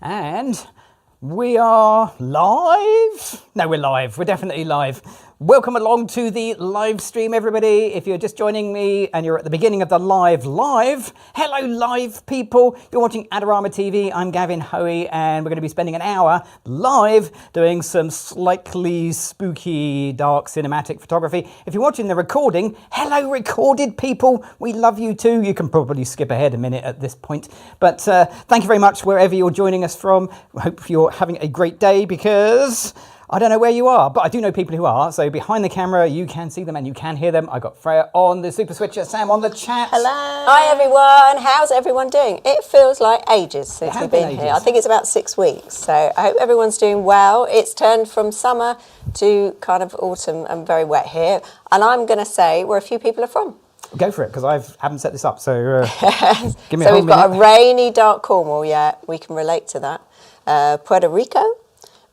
And we are live. No, we're live. We're definitely live. Welcome along to the live stream, everybody. If you're just joining me and you're at the beginning of the live, hello, live people. You're watching Adorama TV. I'm Gavin Hoey, and we're going to be spending an hour live doing some slightly spooky, dark cinematic photography. If you're watching the recording, hello, recorded people. We love you too. You can probably skip ahead a minute at this point. But thank you very much wherever you're joining us from. I hope you're having a great day, because I don't know where you are, but I do know people who are. So behind the camera, you can see them and you can hear them. I got Freya on the Super Switcher, Sam on the chat. Hello. Hi, everyone. How's everyone doing? It feels like ages since we've been here. I think it's about 6 weeks. So I hope everyone's doing well. It's turned from summer to kind of autumn and very wet here. And I'm going to say where a few people are from. Go for it, because I haven't set this up. So give me so we've got a rainy, dark Cornwall. Yeah, we can relate to that. Puerto Rico.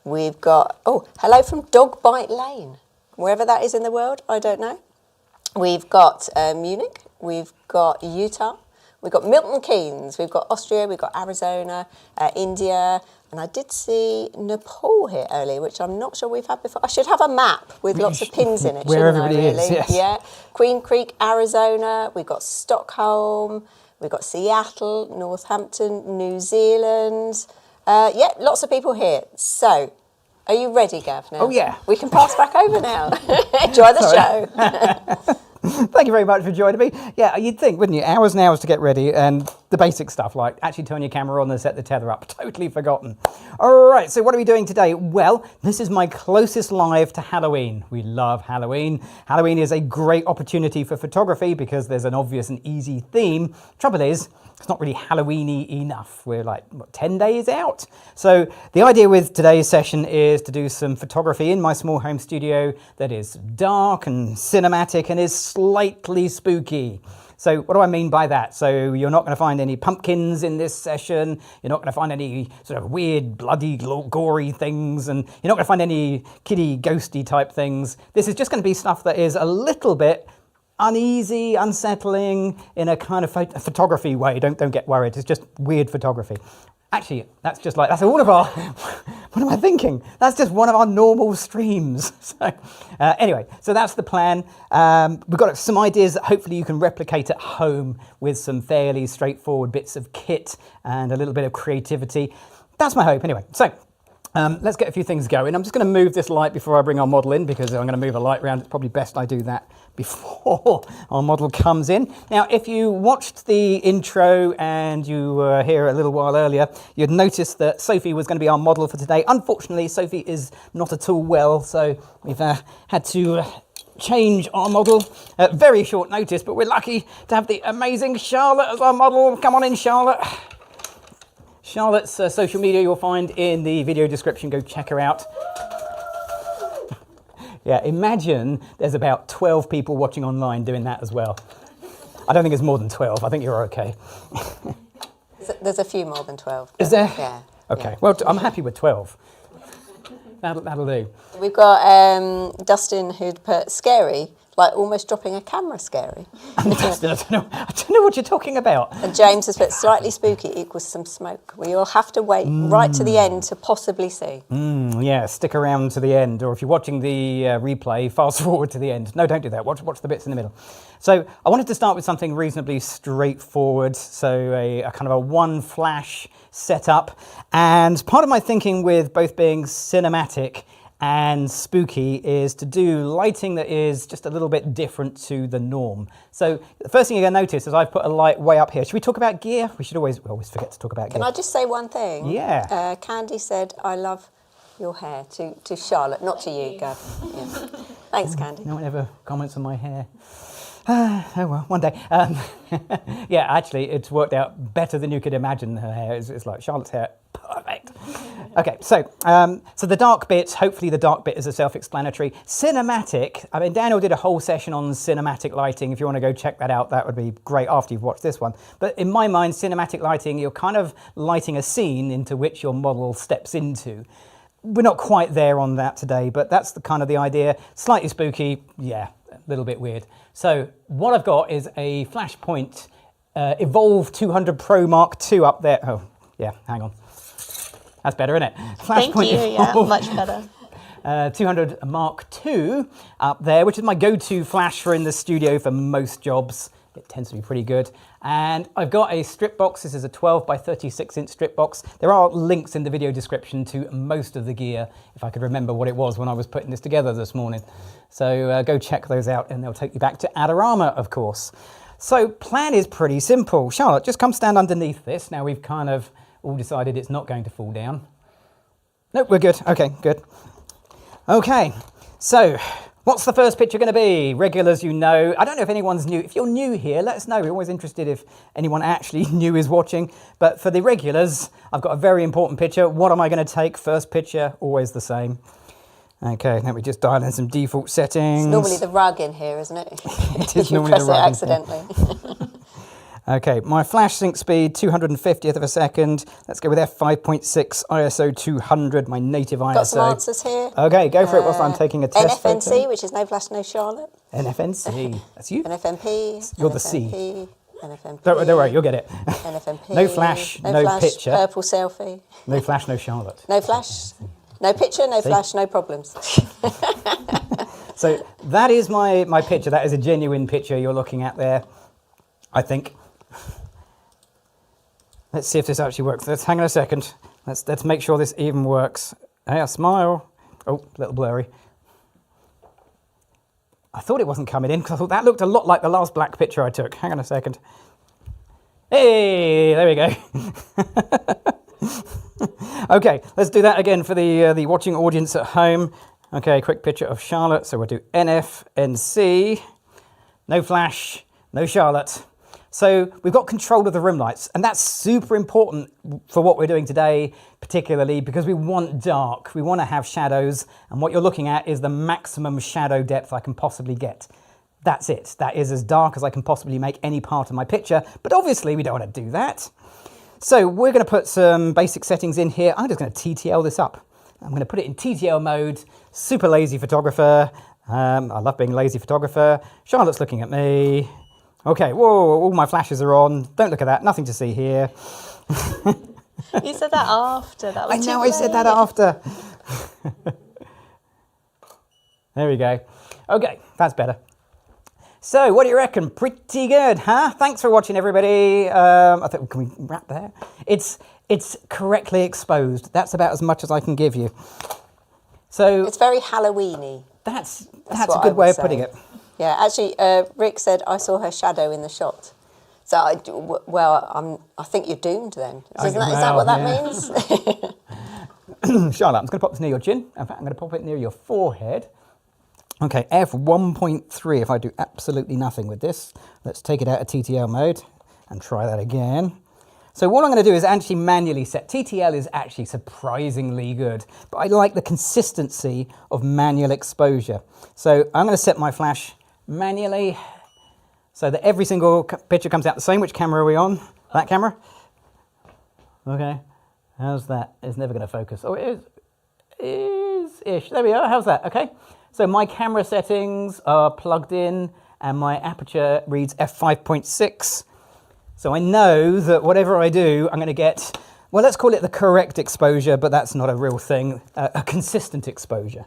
We've got, oh, hello from Dog Bite Lane, wherever that is in the world, I don't know. We've got Munich, we've got Utah, we've got Milton Keynes, we've got Austria, we've got Arizona, India, and I did see Nepal here earlier, which I'm not sure we've had before. I should have a map with lots of pins in it, where shouldn't everybody I, really? is, yes. Yeah, Queen Creek, Arizona, we've got Stockholm, we've got Seattle, Northampton, New Zealand. Yeah, lots of people here. So, are you ready, Gav, now? Oh, yeah. We can pass back over now. Enjoy the show. Thank you very much for joining me. Yeah, you'd think, wouldn't you? Hours and hours to get ready, and the basic stuff like actually turn your camera on and set the tether up. Totally forgotten. All right, so what are we doing today? Well, this is my closest live to Halloween. We love Halloween. Halloween is a great opportunity for photography because there's an obvious and easy theme. Trouble is, it's not really Halloween-y enough. We're like, what, 10 days out? So the idea with today's session is to do some photography in my small home studio that is dark and cinematic and is slightly spooky. So what do I mean by that? So you're not going to find any pumpkins in this session. You're not going to find any sort of weird, bloody, gory things. And you're not going to find any kiddie, ghosty type things. This is just going to be stuff that is a little bit uneasy, unsettling in a kind of photography way. Don't get worried. It's just weird photography. Actually, that's just like, that's all of our, what am I thinking? That's just one of our normal streams. So anyway, so that's the plan. We've got some ideas that hopefully you can replicate at home with some fairly straightforward bits of kit and a little bit of creativity. That's my hope anyway. So let's get a few things going. I'm just going to move this light before I bring our model in, because I'm going to move a light around. It's probably best I do that before our model comes in. Now, if you watched the intro and you were here a little while earlier, you'd noticed that Sophie was going to be our model for today. Unfortunately, Sophie is not at all well, so we've had to change our model at very short notice, but we're lucky to have the amazing Charlotte as our model. Come on in, Charlotte. Charlotte's social media you'll find in the video description. Go check her out. Yeah, imagine there's about 12 people watching online doing that as well. I don't think it's more than 12. I think you're okay. There's a few more than 12. Is there? Yeah. Okay, yeah. well, I'm happy with 12. That'll do. We've got Dustin who'd put scary, like almost dropping a camera scary. Dustin, I don't know what you're talking about. And James has put slightly spooky equals some smoke. We all have to wait right to the end to possibly see. Yeah, stick around to the end, or if you're watching the replay, fast forward to the end. No, don't do that. Watch the bits in the middle. So I wanted to start with something reasonably straightforward, so a kind of a one flash setup. And part of my thinking with both being cinematic and spooky is to do lighting that is just a little bit different to the norm. So the first thing you're going to notice is I've put a light way up here. Should we talk about gear? We always forget to talk about gear. Can I just say one thing? Yeah. Candy said, I love your hair to Charlotte, not to you, Gav. Yeah. Thanks, Candy. No one ever comments on my hair. Oh well, one day. Yeah, actually, it's worked out better than you could imagine. Her hair it's like Charlotte's hair. Perfect. Okay, so the dark bit, hopefully the dark bit is a self-explanatory. Cinematic, I mean, Daniel did a whole session on cinematic lighting. If you want to go check that out, that would be great after you've watched this one. But in my mind, cinematic lighting, you're kind of lighting a scene into which your model steps into. We're not quite there on that today, but that's the kind of the idea. Slightly spooky, yeah, a little bit weird. So what I've got is a Flashpoint Evolve 200 Pro Mark II up there. Oh, yeah, hang on. That's better, isn't it? Thank you, yeah, much better. 200 Mark II up there, which is my go-to flash for in the studio for most jobs. It tends to be pretty good. And I've got a strip box. This is a 12 by 36 inch strip box. There are links in the video description to most of the gear, if I could remember what it was when I was putting this together this morning. So go check those out and they'll take you back to Adorama, of course. So plan is pretty simple. Charlotte, just come stand underneath this. Now we've kind of all decided it's not going to fall down. Nope, we're good. Okay, good. Okay, so what's the first picture going to be? Regulars, you know. I don't know if anyone's new. If you're new here, let us know. We're always interested if anyone actually new is watching. But for the regulars, I've got a very important picture. What am I going to take? First picture, always the same. Okay, let me just dial in some default settings. It's normally the rug in here, isn't it? It is you normally press the rug it accidentally. Okay, my flash sync speed, 250th of a second. Let's go with f5.6 ISO 200, my native ISO. Got some answers here. Okay, go for it whilst I'm taking a test NFNC, photo. which is No Flash, No Charlotte. NFNC, that's you? NFMP. You're the C. C. NFMP. Don't worry, you'll get it. NFMP. No flash, no picture. Purple selfie. No flash, no Charlotte. No flash, no picture, no flash, no problems. So that is my picture. That is a genuine picture you're looking at there, I think. Let's see if this actually works. Let's hang on a second. Let's make sure this even works. Hey, a smile. Oh, a little blurry. I thought it wasn't coming in because I thought that looked a lot like the last black picture I took. Hang on a second. Hey, there we go. Okay, let's do that again for the watching audience at home. Okay, quick picture of Charlotte. So we'll do NFNC. No flash, no Charlotte. So we've got control of the room lights, and that's super important for what we're doing today, particularly because we want dark. We want to have shadows, and what you're looking at is the maximum shadow depth I can possibly get. That's it. That is as dark as I can possibly make any part of my picture, but obviously we don't want to do that. So we're going to put some basic settings in here. I'm just going to TTL this up. I'm going to put it in TTL mode, super lazy photographer. I love being lazy photographer. Charlotte's looking at me. Okay, whoa, all my flashes are on. Don't look at that, nothing to see here. You said that after. That was I know, I said that after. There we go. Okay, that's better. So, what do you reckon? Pretty good, huh? Thanks for watching, everybody. I think, can we wrap there? It's correctly exposed. That's about as much as I can give you. So It's very Halloween-y. That's a good way of putting it. Yeah, actually, Rick said I saw her shadow in the shot. So, I think you're doomed then. Is that what that means? Charlotte, I'm just going to pop this near your chin. In fact, I'm going to pop it near your forehead. Okay, f1.3 if I do absolutely nothing with this. Let's take it out of TTL mode and try that again. So what I'm going to do is actually manually set. TTL is actually surprisingly good, but I like the consistency of manual exposure. So I'm going to set my flash manually so that every single picture comes out the same. Which camera are we on? That camera? Okay. How's that? It's never going to focus. Oh, it is-ish. There we are. How's that? Okay. So my camera settings are plugged in and my aperture reads f5.6. So I know that whatever I do, I'm going to get, well, let's call it the correct exposure, but that's not a real thing, a consistent exposure.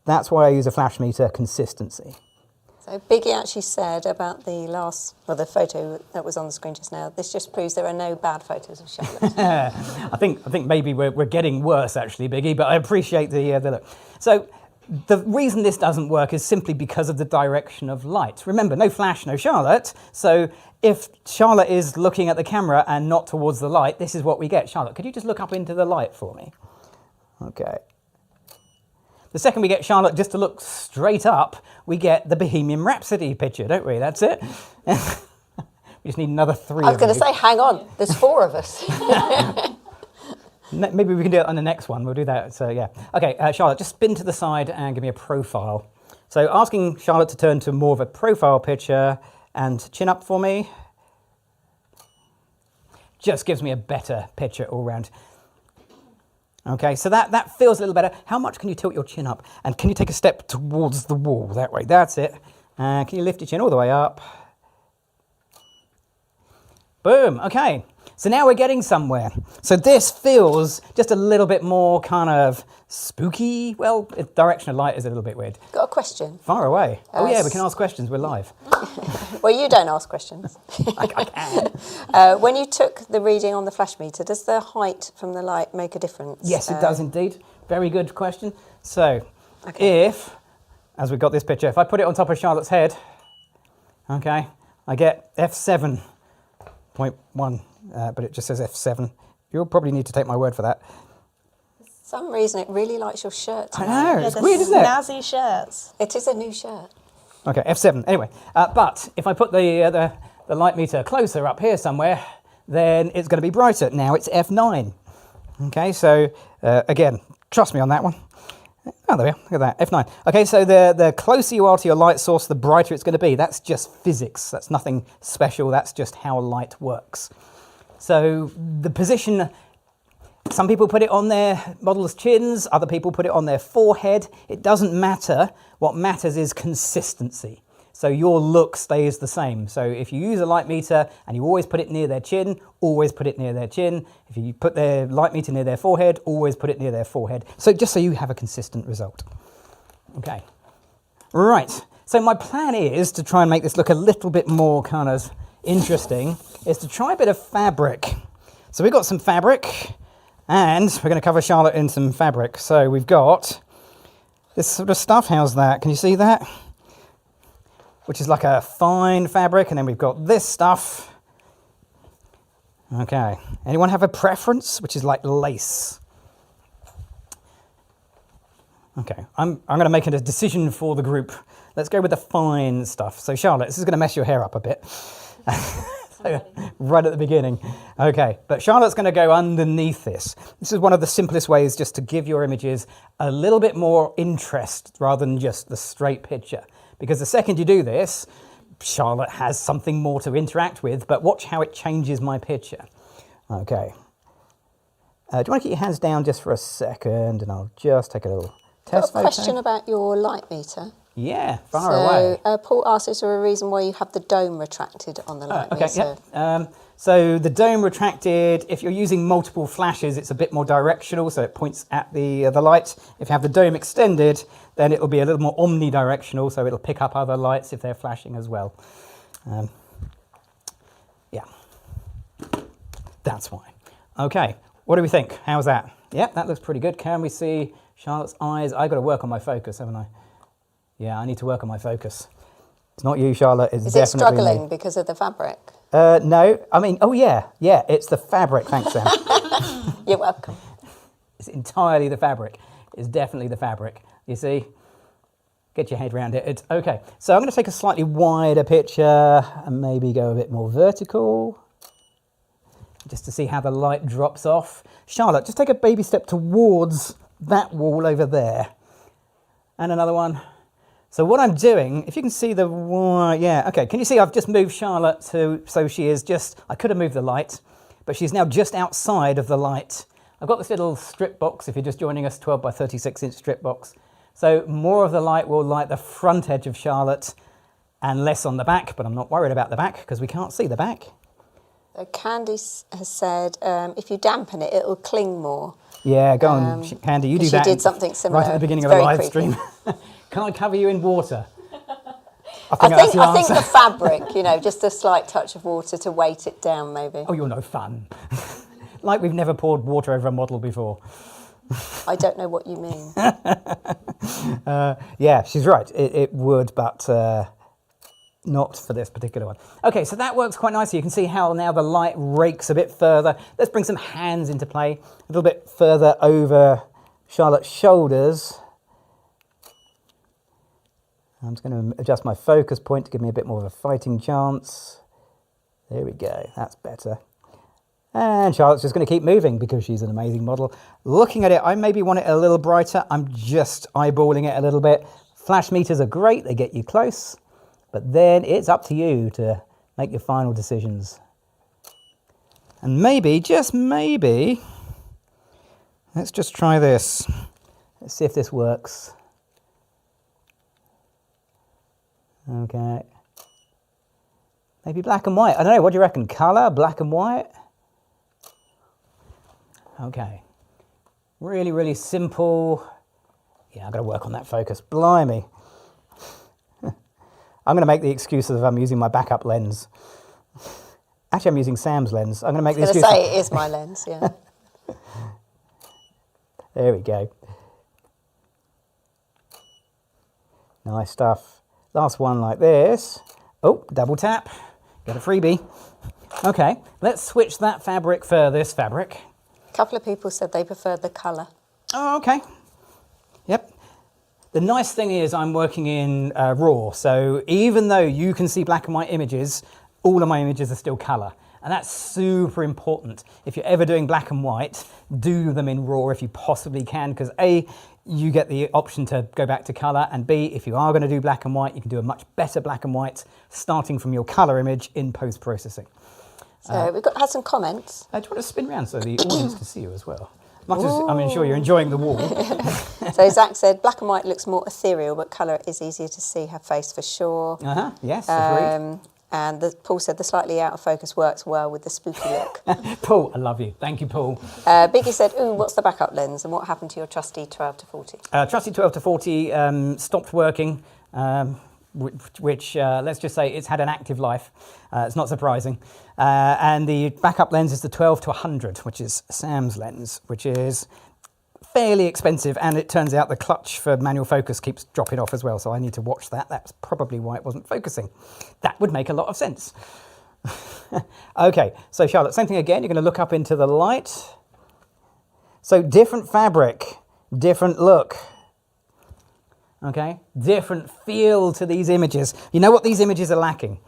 That's why I use a flash meter, consistency. So So Biggie actually said about the photo that was on the screen just now, this just proves there are no bad photos of Charlotte. I think maybe we're getting worse actually, Biggie, but I appreciate the look. So the reason this doesn't work is simply because of the direction of light. Remember, no flash, no Charlotte. So if Charlotte is looking at the camera and not towards the light, this is what we get. Charlotte, could you just look up into the light for me? Okay. The second we get Charlotte just to look straight up, we get the Bohemian Rhapsody picture, don't we? That's it. We just need another 3 I was going to say, hang on, there's 4 of us. Maybe we can do it on the next one. We'll do that. So yeah. Okay, Charlotte, just spin to the side and give me a profile. So asking Charlotte to turn to more of a profile picture and chin up for me. Just gives me a better picture all round. Okay, so that feels a little better. How much can you tilt your chin up? And can you take a step towards the wall? That way, that's it. Can you lift your chin all the way up? Boom, okay. So now we're getting somewhere. So this feels just a little bit more kind of spooky. Well, the direction of light is a little bit weird. Got a question. Far away. Oh yeah, we can ask questions, we're live. Well, you don't ask questions. I can. When you took the reading on the flash meter, does the height from the light make a difference? Yes, it does indeed. Very good question. So if, as we've got this picture, if I put it on top of Charlotte's head, okay, I get f7.1, but it just says f7. You'll probably need to take my word for that. For some reason, it really likes your shirt I tonight. know, it's weird, isn't it? Snazzy shirts. It is a new shirt. Okay, f7. Anyway, but if I put the light meter closer up here somewhere, then it's going to be brighter. Now it's f9. Okay, so again, trust me on that one. Oh, there we are. Look at that, f9. Okay, so the closer you are to your light source, the brighter it's going to be. That's just physics. That's nothing special. That's just how light works. So the position, some people put it on their models' chins, other people put it on their forehead. It doesn't matter. What matters is consistency. So your look stays the same. So if you use a light meter and you always put it near their chin, always put it near their chin. If you put their light meter near their forehead, always put it near their forehead. So just so you have a consistent result. Okay. Right. So my plan is to try and make this look a little bit more kind of interesting, is to try a bit of fabric. So we've got some fabric and we're going to cover Charlotte in some fabric. So we've got this sort of stuff. How's that? Can you see that? Which is like a fine fabric, and then we've got this stuff. Okay, anyone have a preference, which is like lace? Okay, I'm going to make a decision for the group. Let's go with the fine stuff. So Charlotte, this is going to mess your hair up a bit. So, right at the beginning. Okay, but Charlotte's going to go underneath this. This is one of the simplest ways just to give your images a little bit more interest rather than just the straight picture. Because the second you do this, Charlotte has something more to interact with, but watch how it changes my picture. Okay. Do you want to keep your hands down just for a second, and I'll just take a little test photo? Got a question about your light meter. Yeah, far away. Paul asked, is there a reason why you have the dome retracted on the light meter? Yeah. So the dome retracted, if you're using multiple flashes, it's a bit more directional, so it points at the light. If you have the dome extended, then it'll be a little more omnidirectional, so it'll pick up other lights if they're flashing as well. Yeah, that's why. Okay, what do we think? How's that? Yep, that looks pretty good. Can we see Charlotte's eyes? I've got to work on my focus, haven't I? Yeah, I need to work on my focus. It's not you, Charlotte. It's definitely Is it struggling me. because of the fabric? No, I mean, oh yeah, it's the fabric. Thanks, Sam. You're welcome. It's entirely the fabric. It's definitely the fabric. You see? Get your head around it. It's okay. So I'm going to take a slightly wider picture and maybe go a bit more vertical, just to see how the light drops off. Charlotte, just take a baby step towards that wall over there. And another one. So what I'm doing, if you can see the, yeah, okay. Can you see I've just moved Charlotte so she is just, I could have moved the light, but she's now just outside of the light. I've got this little strip box, if you're just joining us, 12 by 36 inch strip box. So more of the light will light the front edge of Charlotte and less on the back, but I'm not worried about the back because we can't see the back. Candy has said if you dampen it, it'll cling more. Yeah, go on, Candy, you do that. She did something similar. Right at the beginning It's of the very live creepy. stream. Can I cover you in water? think that's the I think answer. the fabric, you know, just a slight touch of water to weight it down, maybe. Oh, you're no fun. Like we've never poured water over a model before. I don't know what you mean. Yeah, she's right. It would, but not for this particular one. Okay, so that works quite nicely. You can see how now the light rakes a bit further. Let's bring some hands into play. A little bit further over Charlotte's shoulders. I'm just going to adjust my focus point to give me a bit more of a fighting chance. There we go. That's better. And Charlotte's just going to keep moving because she's an amazing model. Looking at it, I maybe want it a little brighter. I'm just eyeballing it a little bit. Flash meters are great. They get you close. But then it's up to you to make your final decisions. And maybe, just maybe, let's just try this. Let's see if this works. Okay. Maybe black and white. I don't know. What do you reckon? Color, black and white? Okay. Really, really simple. Yeah, I've got to work on that focus. Blimey. I'm going to make the excuse of I'm using my backup lens. Actually, I'm using Sam's lens. I'm going to make the excuse. I was going to say it is my lens, yeah. There we go. Nice stuff. Last one like this. Oh, double tap. Got a freebie. Okay, let's switch that fabric for this fabric. A couple of people said they preferred the colour. Oh, okay. Yep. The nice thing is I'm working in RAW, so even though you can see black and white images, all of my images are still colour. And that's super important. If you're ever doing black and white, do them in RAW if you possibly can, because A, you get the option to go back to colour, and B, if you are going to do black and white, you can do a much better black and white starting from your colour image in post-processing. So we've had some comments. Do you want to spin around so the audience can see you as well? Much as I'm sure you're enjoying the wall. So Zach said black and white looks more ethereal, but colour is easier to see her face for sure. Yes, agreed. And Paul said the slightly out of focus works well with the spooky look. Paul, I love you. Thank you, Paul. Biggie said, ooh, what's the backup lens and what happened to your trusty 12 to 40? Trusty 12 to 40 stopped working, which let's just say it's had an active life. It's not surprising. And the backup lens is the 12 to 100, which is Sam's lens, which is fairly expensive, and it turns out the clutch for manual focus keeps dropping off as well, so I need to watch that. That's probably why it wasn't focusing. That would make a lot of sense. Okay, so Charlotte, same thing again. You're going to look up into the light. So different fabric, different look. Okay, different feel to these images. You know what these images are lacking?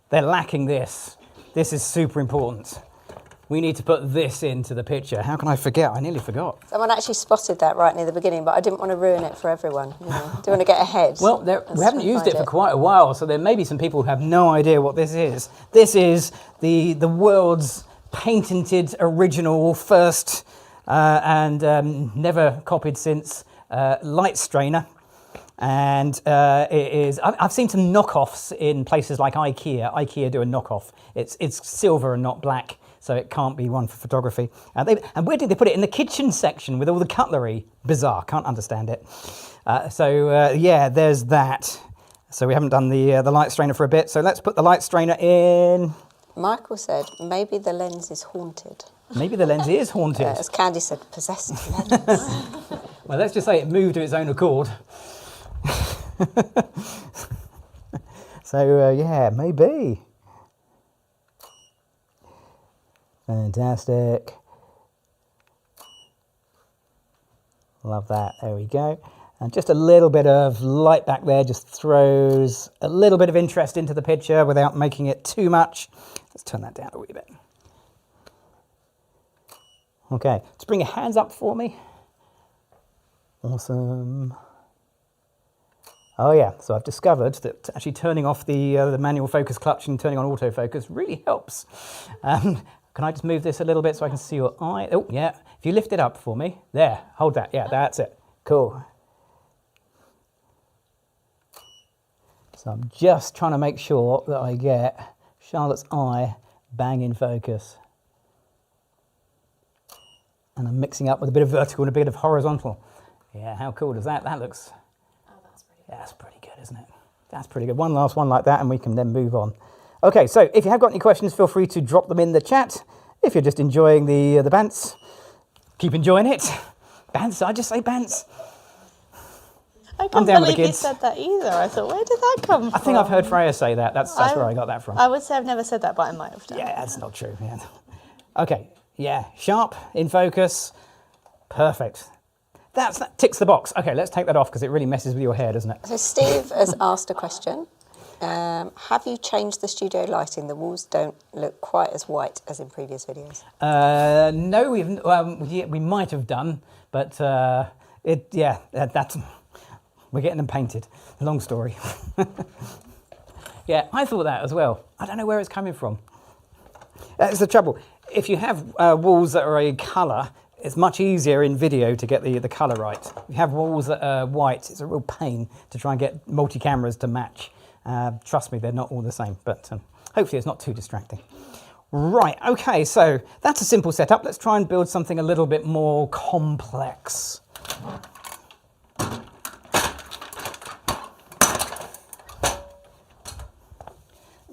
They're lacking this. This is super important. We need to put this into the picture. How can I forget? I nearly forgot. Someone actually spotted that right near the beginning, but I didn't want to ruin it for everyone. You know? Do you want to get ahead? Well, we haven't used it for quite a while, so there may be some people who have no idea what this is. This is the world's patented, original, first and never copied since light strainer. And it is. I've seen some knockoffs in places like IKEA. IKEA do a knockoff. It's silver and not black, so it can't be one for photography. And weirdly, they put it in the kitchen section with all the cutlery. Bizarre. Can't understand it. Yeah, there's that. So we haven't done the light strainer for a bit. So let's put the light strainer in. Michael said maybe the lens is haunted. Maybe the lens is haunted. As Candy said, possessed lens. Well, let's just say it moved of its own accord. So yeah, maybe. Fantastic. Love that. There we go. And just a little bit of light back there just throws a little bit of interest into the picture without making it too much. Let's turn that down a wee bit. Okay, let's bring your hands up for me. Awesome. Oh yeah, so I've discovered that actually turning off the manual focus clutch and turning on autofocus really helps. Can I just move this a little bit so I can see your eye? Oh yeah, if you lift it up for me. There, hold that, yeah, that's it. Cool. So I'm just trying to make sure that I get Charlotte's eye bang in focus. And I'm mixing up with a bit of vertical and a bit of horizontal. Yeah, how cool does that? That looks... Yeah, that's pretty good, isn't it? That's pretty good. One last one like that, and we can then move on. Okay, so if you have got any questions, feel free to drop them in the chat. If you're just enjoying the bants, keep enjoying it. Bants, I just say bants. I can't believe you said that either. I thought, where did that come from? I think I've heard Freya say that. That's where I got that from. I would say I've never said that, but I might have done. Yeah, that's not true. Yeah. Okay, yeah, sharp, in focus, perfect. That ticks the box. Okay, let's take that off because it really messes with your hair, doesn't it? So Steve has asked a question. Have you changed the studio lighting? The walls don't look quite as white as in previous videos. No, we might have done, but that's we're getting them painted. Long story. Yeah, I thought that as well. I don't know where it's coming from. That's the trouble. If you have walls that are a colour, it's much easier in video to get the colour right. If you have walls that are white, it's a real pain to try and get multi-cameras to match. Trust me, they're not all the same, but hopefully it's not too distracting. Right, okay, so that's a simple setup. Let's try and build something a little bit more complex.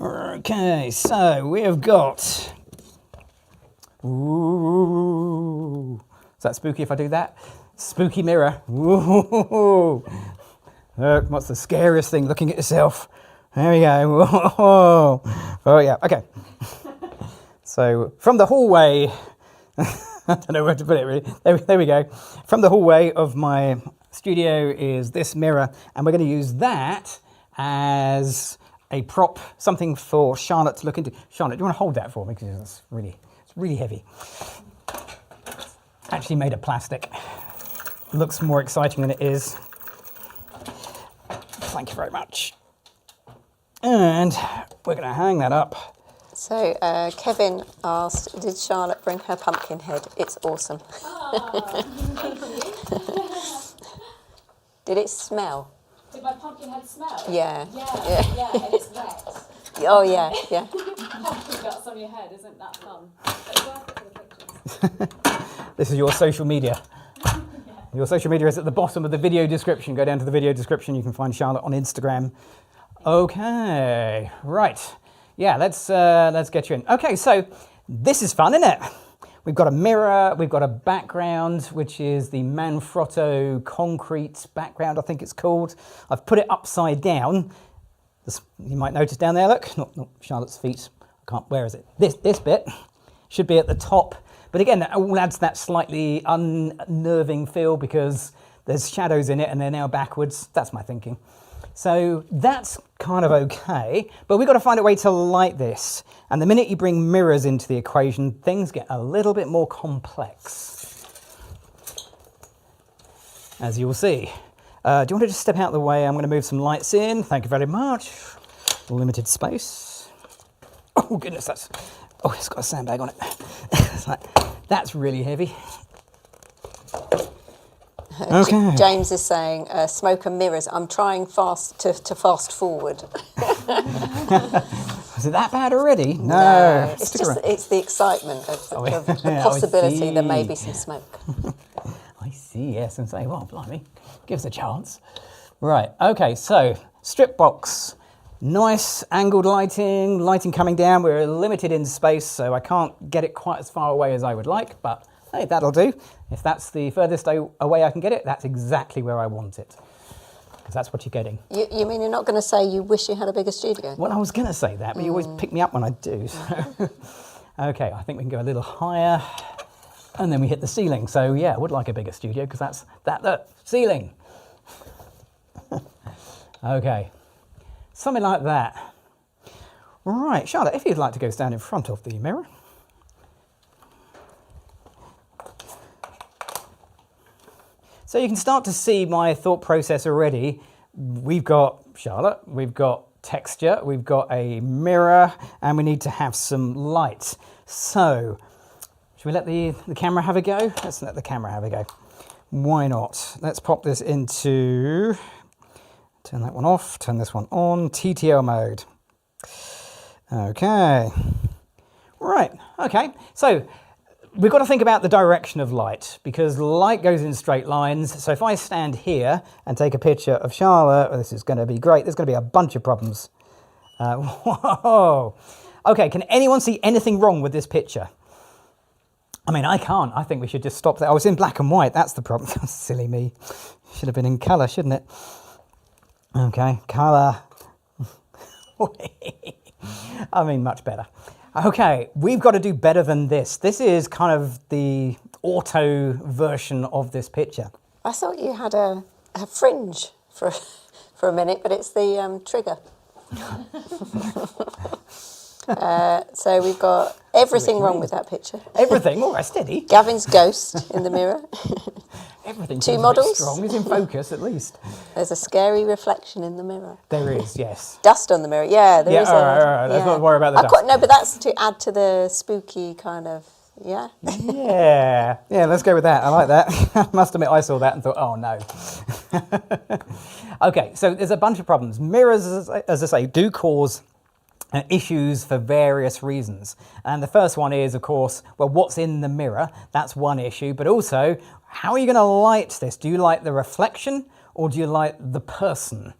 Okay, so we have got... Ooh. Is that spooky if I do that? Spooky mirror. Ooh. Look, what's the scariest thing? Looking at yourself. There we go. Whoa. Oh, yeah. Okay. So from the hallway, I don't know where to put it really. There we go. From the hallway of my studio is this mirror, and we're going to use that as a prop, something for Charlotte to look into. Charlotte, do you want to hold that for me? Because it's really heavy. Actually made of plastic. Looks more exciting than it is. Thank you very much. And we're going to hang that up. So Kevin asked, did Charlotte bring her pumpkin head? It's awesome. Did it smell? Did my pumpkin head smell? Yeah. Yeah, and it's wet. Oh, yeah, yeah. Pumpkin guts on your head, isn't that fun? It's worth it for the pictures. This is your social media. Your social media is at the bottom of the video description. Go down to the video description. You can find Charlotte on Instagram. Okay, right. Yeah, let's get you in. Okay, so this is fun, isn't it? We've got a mirror, we've got a background, which is the Manfrotto concrete background, I think it's called. I've put it upside down. You might notice down there, look, not Charlotte's feet. Where is it? This bit should be at the top. But again, that all adds that slightly unnerving feel because there's shadows in it and they're now backwards. That's my thinking. So that's kind of okay, but we've got to find a way to light this. And the minute you bring mirrors into the equation, things get a little bit more complex, as you'll see. Do you want to just step out of the way? I'm going to move some lights in. Thank you very much. Limited space. Oh goodness, it's got a sandbag on it. It's like, that's really heavy. Okay. James is saying, smoke and mirrors. I'm trying fast to fast forward. Is it that bad already? No. It's the excitement of the possibility there may be some smoke. I see, yes, and say, well, blimey, give us a chance. Right, okay, so strip box. Nice angled lighting coming down. We're limited in space, so I can't get it quite as far away as I would like, but hey, that'll do. If that's the furthest away I can get it, that's exactly where I want it. Because that's what you're getting. You mean you're not going to say you wish you had a bigger studio? Well, I was going to say that, but you always pick me up when I do. So. Okay, I think we can go a little higher. And then we hit the ceiling. So yeah, I would like a bigger studio because that's the ceiling. Okay, something like that. Right, Charlotte, if you'd like to go stand in front of the mirror. So you can start to see my thought process already. We've got Charlotte, we've got texture, we've got a mirror, and we need to have some light. So, should we let the camera have a go? Let's let the camera have a go. Why not? Let's pop this into, turn that one off, turn this one on, TTL mode. Okay. Right, okay. So, we've got to think about the direction of light because light goes in straight lines. So if I stand here and take a picture of Charlotte, this is going to be great. There's going to be a bunch of problems. Whoa. Okay, can anyone see anything wrong with this picture? I mean, I can't. I think we should just stop there. I was in black and white. That's the problem. Silly me. Should have been in colour, shouldn't it? Okay, colour. I mean, much better. Okay, we've got to do better than this. This is kind of the auto version of this picture. I thought you had a fringe for a minute, but it's the trigger. So we've got everything wrong with that picture. Everything? All right, steady. Gavin's ghost in the mirror. Everything. Two models. Strong is in focus, at least. There's a scary reflection in the mirror. There is, yes. Dust on the mirror. Yeah, there is. All right. Let's not worry about the dust. No, but that's to add to the spooky kind of. Yeah. Yeah, let's go with that. I like that. I must admit, I saw that and thought, oh no. Okay, so there's a bunch of problems. Mirrors, as I say, do cause issues for various reasons. And the first one is, of course, well, what's in the mirror? That's one issue. But also, how are you going to light this? Do you light the reflection or do you light the person?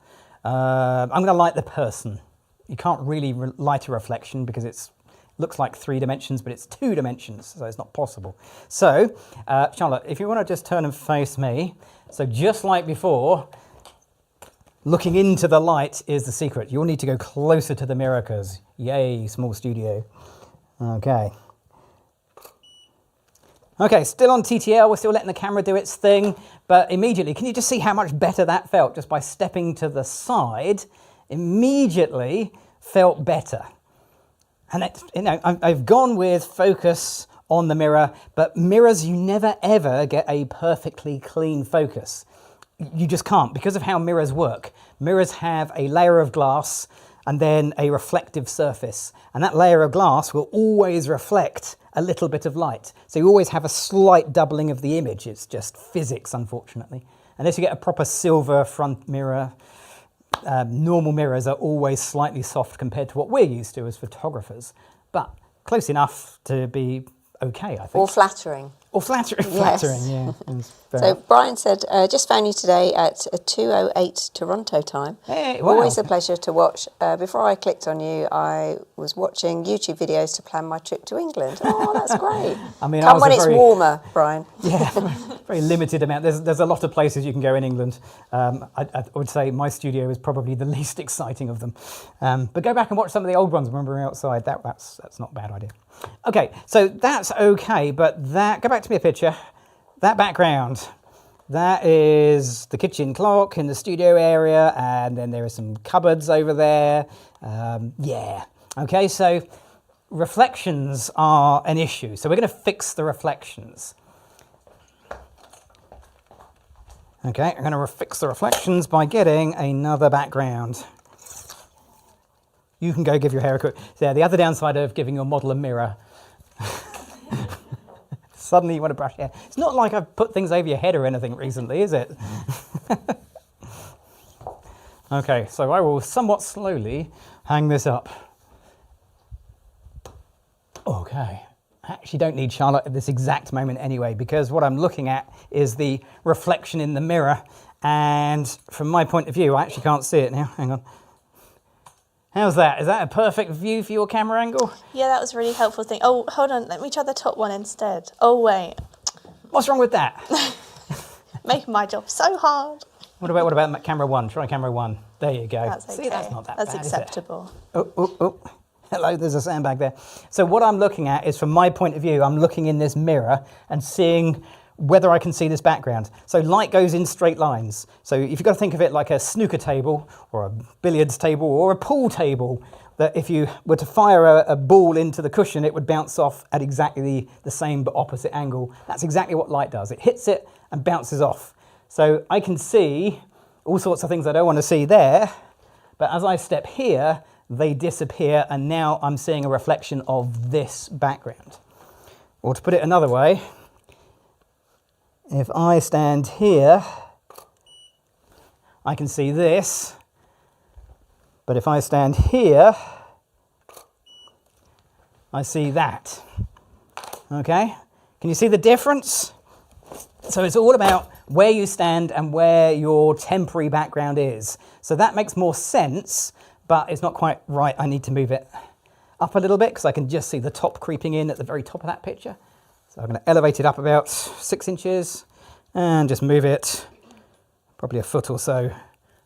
I'm going to light the person. You can't really light a reflection because it's looks like 3 dimensions, but it's 2 dimensions, so it's not possible. So, Charlotte, if you want to just turn and face me. So just like before, looking into the light is the secret. You'll need to go closer to the mirror because, yay, small studio. Okay. Okay, still on TTL, we're still letting the camera do its thing, but immediately, can you just see how much better that felt just by stepping to the side? Immediately felt better. And I've gone with focus on the mirror, but mirrors, you never ever get a perfectly clean focus. You just can't because of how mirrors work. Mirrors have a layer of glass and then a reflective surface. And that layer of glass will always reflect a little bit of light. So you always have a slight doubling of the image. It's just physics, unfortunately. Unless you get a proper silver front mirror, normal mirrors are always slightly soft compared to what we're used to as photographers, but close enough to be okay, I think. Or flattering. Or flattering, Yes. yeah. So Brian said, just found you today at 2:08 Toronto time. Hey, wow. Always a pleasure to watch. Before I clicked on you, I was watching YouTube videos to plan my trip to England. Oh, that's great. I mean, Come when it's warmer, Brian. Yeah, very limited amount. There's a lot of places you can go in England. I would say my studio is probably the least exciting of them. But go back and watch some of the old ones when we were outside. That's not a bad idea. Okay, so that's okay, but go back to me a picture. That background, that is the kitchen clock in the studio area, and then there are some cupboards over there. Yeah, okay, so reflections are an issue. So we're going to fix the reflections. Okay, I'm going to fix the reflections by getting another background. You can go give your hair a quick. So the other downside of giving your model a mirror, suddenly you want to brush hair. It's not like I've put things over your head or anything recently, is it? Okay, so I will somewhat slowly hang this up. Okay. I actually don't need Charlotte at this exact moment anyway, because what I'm looking at is the reflection in the mirror. And from my point of view, I actually can't see it now. Hang on. How's that? Is that a perfect view for your camera angle? Yeah, that was a really helpful thing. Oh, hold on. Let me try the top one instead. Oh, wait. What's wrong with that? Making my job so hard. What about camera 1? Try camera 1. There you go. That's okay. See, that's not that That's bad, acceptable. Is it? Oh. Hello, there's a sandbag there. So what I'm looking at is, from my point of view, I'm looking in this mirror and seeing whether I can see this background. So light goes in straight lines. So if you've got to think of it like a snooker table or a billiards table or a pool table, that if you were to fire a ball into the cushion, it would bounce off at exactly the same but opposite angle. That's exactly what light does. It hits it and bounces off. So I can see all sorts of things I don't want to see there, but as I step here, they disappear, and now I'm seeing a reflection of this background. Or to put it another way, if I stand here, I can see this, but if I stand here, I see that. Okay? Can you see the difference? So it's all about where you stand and where your temporary background is. So that makes more sense, but it's not quite right. I need to move it up a little bit because I can just see the top creeping in at the very top of that picture. So I'm going to elevate it up about 6 inches and just move it probably a foot or so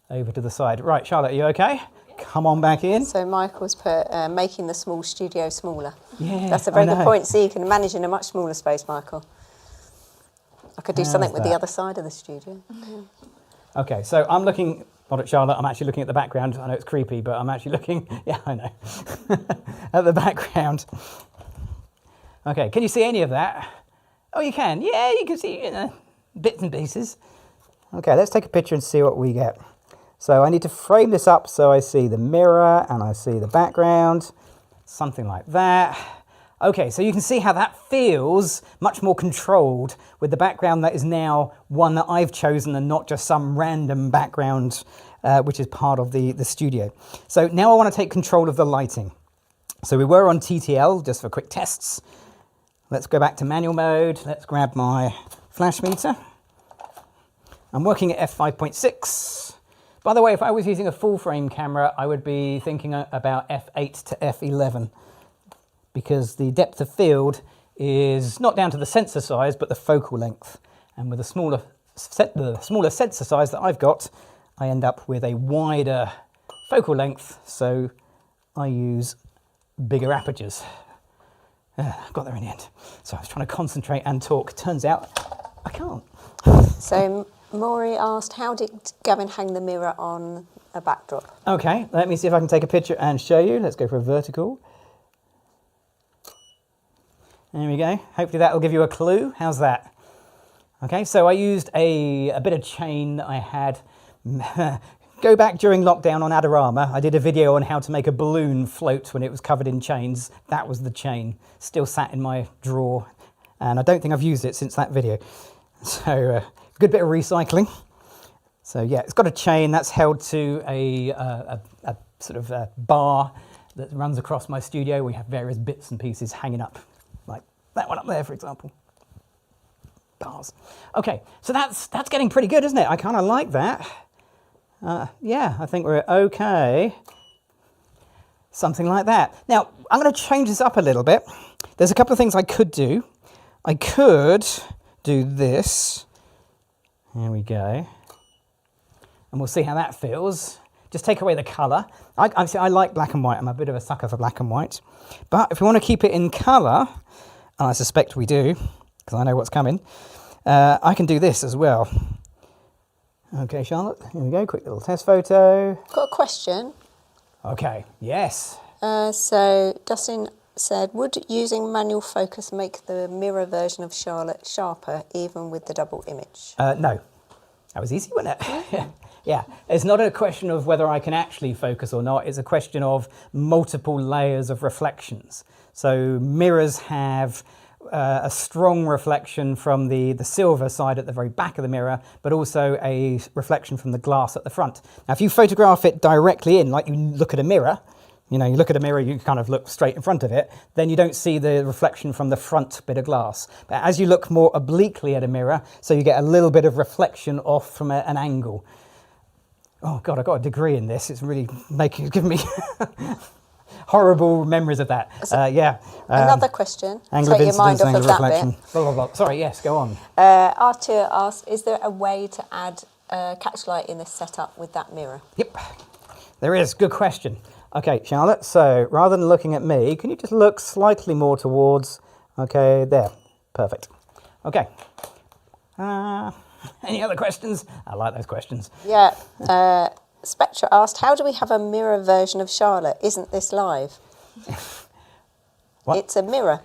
over to the side. Right, Charlotte, are you okay? Come on back in. So Michael's put making the small studio smaller. Yeah, that's a very good point. So you can manage in a much smaller space, Michael. I could do something with the other side of the studio. Okay, so I'm looking, not at Charlotte, I'm actually looking at the background. I know it's creepy, but I'm actually looking, yeah, I know, at the background. Okay, can you see any of that? Oh, you can. Yeah, you can see bits and pieces. Okay, let's take a picture and see what we get. So I need to frame this up so I see the mirror and I see the background, something like that. Okay, so you can see how that feels much more controlled with the background that is now one that I've chosen and not just some random background which is part of the studio. So now I want to take control of the lighting. So we were on TTL just for quick tests. Let's go back to manual mode. Let's grab my flash meter. I'm working at f5.6. By the way, if I was using a full frame camera, I would be thinking about f8 to f11 because the depth of field is not down to the sensor size, but the focal length. And with the smaller sensor size that I've got, I end up with a wider focal length, so I use bigger apertures. Got there in the end. So I was trying to concentrate and talk. Turns out I can't. So Maury asked, how did Gavin hang the mirror on a backdrop? Okay, let me see if I can take a picture and show you. Let's go for a vertical. There we go. Hopefully that will give you a clue. How's that? Okay, so I used a bit of chain that I had. Go back during lockdown on Adorama. I did a video on how to make a balloon float when it was covered in chains. That was the chain. Still sat in my drawer. And I don't think I've used it since that video. So good bit of recycling. So yeah, it's got a chain that's held to a sort of a bar that runs across my studio. We have various bits and pieces hanging up, like that one up there, for example. Bars. Okay, so that's getting pretty good, isn't it? I kind of like that. Yeah, I think we're okay. Something like that. Now, I'm going to change this up a little bit. There's a couple of things I could do. I could do this. There we go. And we'll see how that feels. Just take away the colour. I like black and white. I'm a bit of a sucker for black and white. But if we want to keep it in colour, and I suspect we do, because I know what's coming, I can do this as well. Okay, Charlotte, here we go. Quick little test photo. Got a question. Okay, yes. So Dustin said, would using manual focus make the mirror version of Charlotte sharper, even with the double image? No. That was easy, wasn't it? Yeah. It's not a question of whether I can actually focus or not. It's a question of multiple layers of reflections. So mirrors have a strong reflection from the silver side at the very back of the mirror, but also a reflection from the glass at the front. Now, if you photograph it directly in, like you look at a mirror, you look at a mirror, you kind of look straight in front of it, then you don't see the reflection from the front bit of glass. But as you look more obliquely at a mirror, so you get a little bit of reflection off from an angle. Oh God, I got a degree in this. It's really giving me horrible memories of that. Yeah. Another question. Angle Take of your mind incidence, off of angle of that reflection. bit. Blah, blah, blah. Sorry, yes, go on. Arthur asked, is there a way to add catchlight in this setup with that mirror? Yep, there is. Good question. Okay, Charlotte, so rather than looking at me, can you just look slightly more towards, okay, there. Perfect. Okay. Any other questions? I like those questions. Yeah. Spectra asked, how do we have a mirror version of Charlotte? Isn't this live? What? It's a mirror.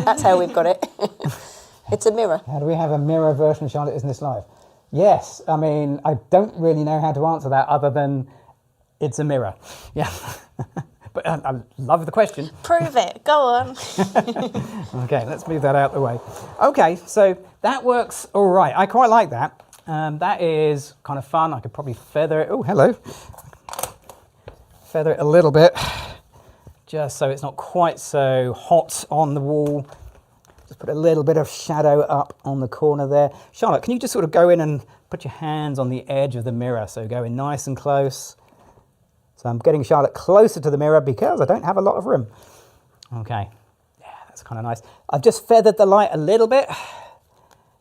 That's how we've got it. It's a mirror. How do we have a mirror version of Charlotte? Isn't this live? Yes, I mean, I don't really know how to answer that other than it's a mirror. Yeah. But I love the question. Prove it. Go on. Okay, let's move that out of the way. Okay, so that works all right. I quite like that. That is kind of fun. I could probably feather it. Oh, hello. Feather it a little bit, just so it's not quite so hot on the wall. Just put a little bit of shadow up on the corner there. Charlotte, can you just sort of go in and put your hands on the edge of the mirror? So go in nice and close. So I'm getting Charlotte closer to the mirror because I don't have a lot of room. Okay, yeah, that's kind of nice. I've just feathered the light a little bit.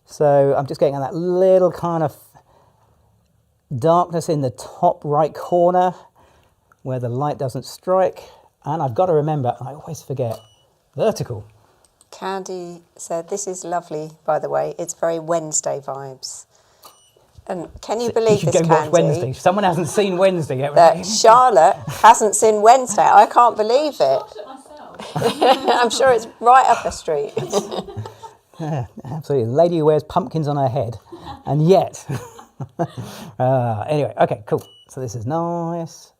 So I'm just getting that little kind of darkness in the top right corner where the light doesn't strike. And I've got to remember, I always forget, vertical. Candy said, this is lovely, by the way. It's very Wednesday vibes. And can you believe You should this, go Candy? watch Wednesday. Someone hasn't seen Wednesday yet. That Charlotte hasn't seen Wednesday. I can't believe it. Watched it myself. I'm sure it's right up her street. Yeah, absolutely. The lady who wears pumpkins on her head. And yet. Anyway, okay, cool. So this is nice.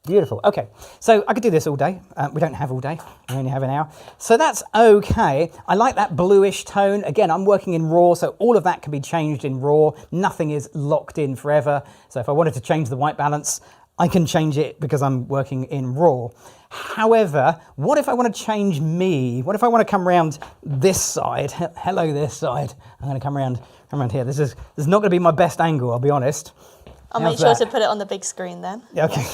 Beautiful. Okay, so I could do this all day. We don't have all day. We only have an hour. So that's okay. I like that bluish tone. Again, I'm working in RAW, so all of that can be changed in RAW. Nothing is locked in forever. So if I wanted to change the white balance, I can change it because I'm working in RAW. However, what if I want to change me? What if I want to come around this side? Hello, this side. I'm going to come around here. This is not going to be my best angle, I'll be honest. I'll make sure to put it on the big screen then. Okay.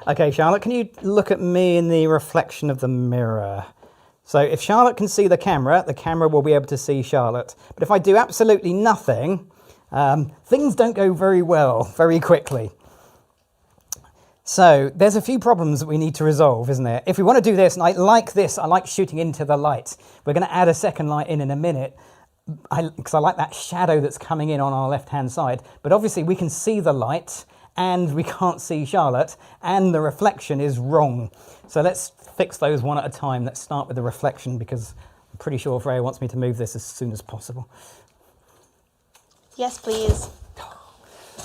Okay, Charlotte, can you look at me in the reflection of the mirror? So if Charlotte can see the camera will be able to see Charlotte. But if I do absolutely nothing, things don't go very well very quickly. So there's a few problems that we need to resolve, isn't there? If we want to do this, and I like this, I like shooting into the light. We're going to add a second light in a minute. Because I like that shadow that's coming in on our left-hand side. But obviously we can see the light and we can't see Charlotte and the reflection is wrong. So let's fix those one at a time. Let's start with the reflection because I'm pretty sure Freya wants me to move this as soon as possible. Yes, please.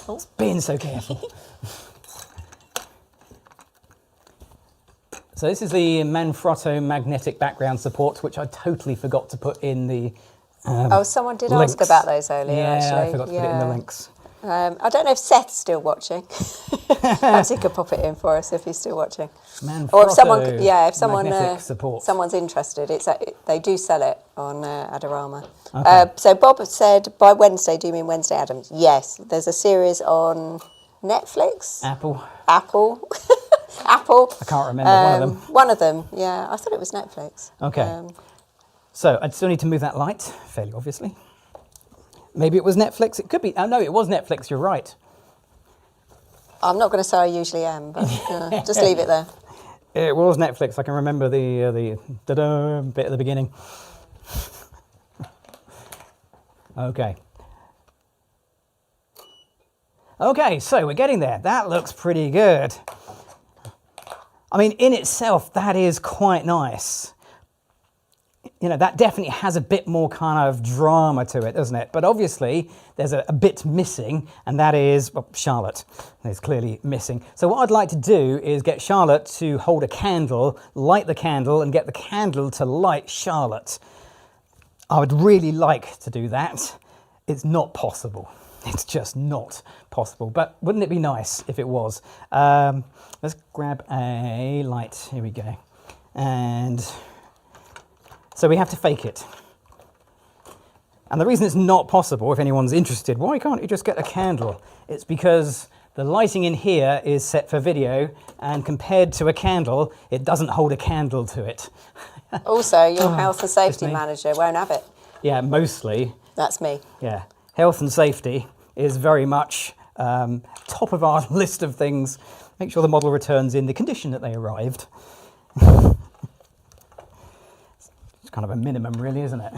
Oh. Being so careful. So this is the Manfrotto magnetic background support, which I totally forgot to put in the Someone did links. ask about those earlier, yeah, actually. I forgot to put it in the links. I don't know if Seth's still watching. Perhaps he could pop it in for us if he's still watching. Manfrotto Or if someone's interested, they do sell it on Adorama. Okay. So Bob said, by Wednesday, do you mean Wednesday Addams? Yes, there's a series on Netflix. Apple. Apple. I can't remember one of them. One of them, yeah. I thought it was Netflix. Okay. So I'd still need to move that light, fairly obviously. Maybe it was Netflix. It could be. Oh, no, it was Netflix. You're right. I'm not going to say I usually am, but just leave it there. It was Netflix. I can remember the da-da bit at the beginning. Okay. Okay, so we're getting there. That looks pretty good. I mean, in itself, that is quite nice. You know, that definitely has a bit more kind of drama to it, doesn't it? But obviously, there's a bit missing, and that is, well, Charlotte is clearly missing. So what I'd like to do is get Charlotte to hold a candle, light the candle, and get the candle to light Charlotte. I would really like to do that. It's not possible. It's just not possible. But wouldn't it be nice if it was? Let's grab a light. Here we go. And so we have to fake it. And the reason it's not possible, if anyone's interested, why can't you just get a candle? It's because the lighting in here is set for video, and compared to a candle, it doesn't hold a candle to it. Also, your health and safety manager won't have it. Yeah, mostly. That's me. Yeah, health and safety is very much top of our list of things. Make sure the model returns in the condition that they arrived. It's kind of a minimum, really, isn't it?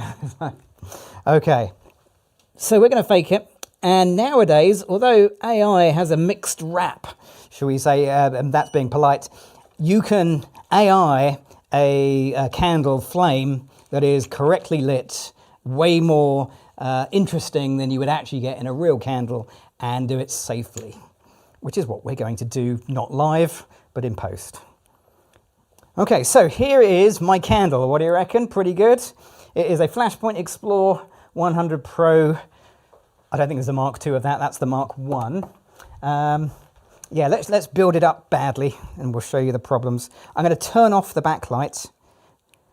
Okay, so we're going to fake it. And nowadays, although AI has a mixed rap, shall we say, and that's being polite, you can AI a candle flame that is correctly lit, way more interesting than you would actually get in a real candle, and do it safely, which is what we're going to do, not live, but in post. Okay, so here is my candle. What do you reckon? Pretty good. It is a Flashpoint Explore 100 Pro. I don't think there's a Mark II of that. That's the Mark I. yeah, let's build it up badly and we'll show you the problems. I'm going to turn off the backlight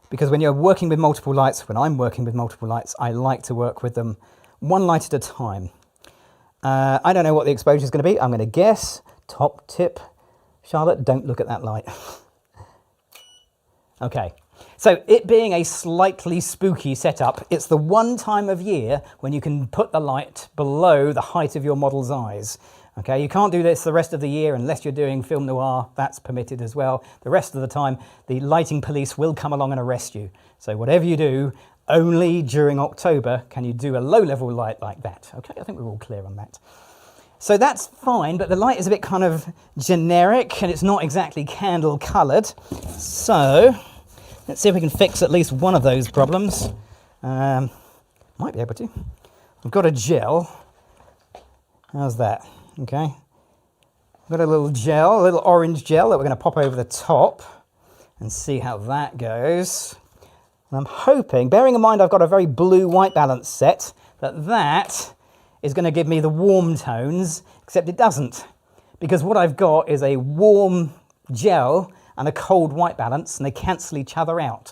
because when you're working with multiple lights, when I'm working with multiple lights, I like to work with them one light at a time. I don't know what the exposure is going to be. I'm going to guess top tip. Charlotte, don't look at that light. Okay, so it being a slightly spooky setup, it's the one time of year when you can put the light below the height of your model's eyes. Okay, you can't do this the rest of the year unless you're doing film noir. That's permitted as well. The rest of the time, the lighting police will come along and arrest you. So whatever you do, only during October can you do a low-level light like that. Okay, I think we're all clear on that. So that's fine, but the light is a bit kind of generic and it's not exactly candle coloured. So let's see if we can fix at least one of those problems. Might be able to. We've got a gel. How's that? Okay. We've got a little gel, a little orange gel that we're going to pop over the top and see how that goes. And I'm hoping, bearing in mind I've got a very blue-white balance set, that is going to give me the warm tones, except it doesn't. Because what I've got is a warm gel and a cold white balance, and they cancel each other out.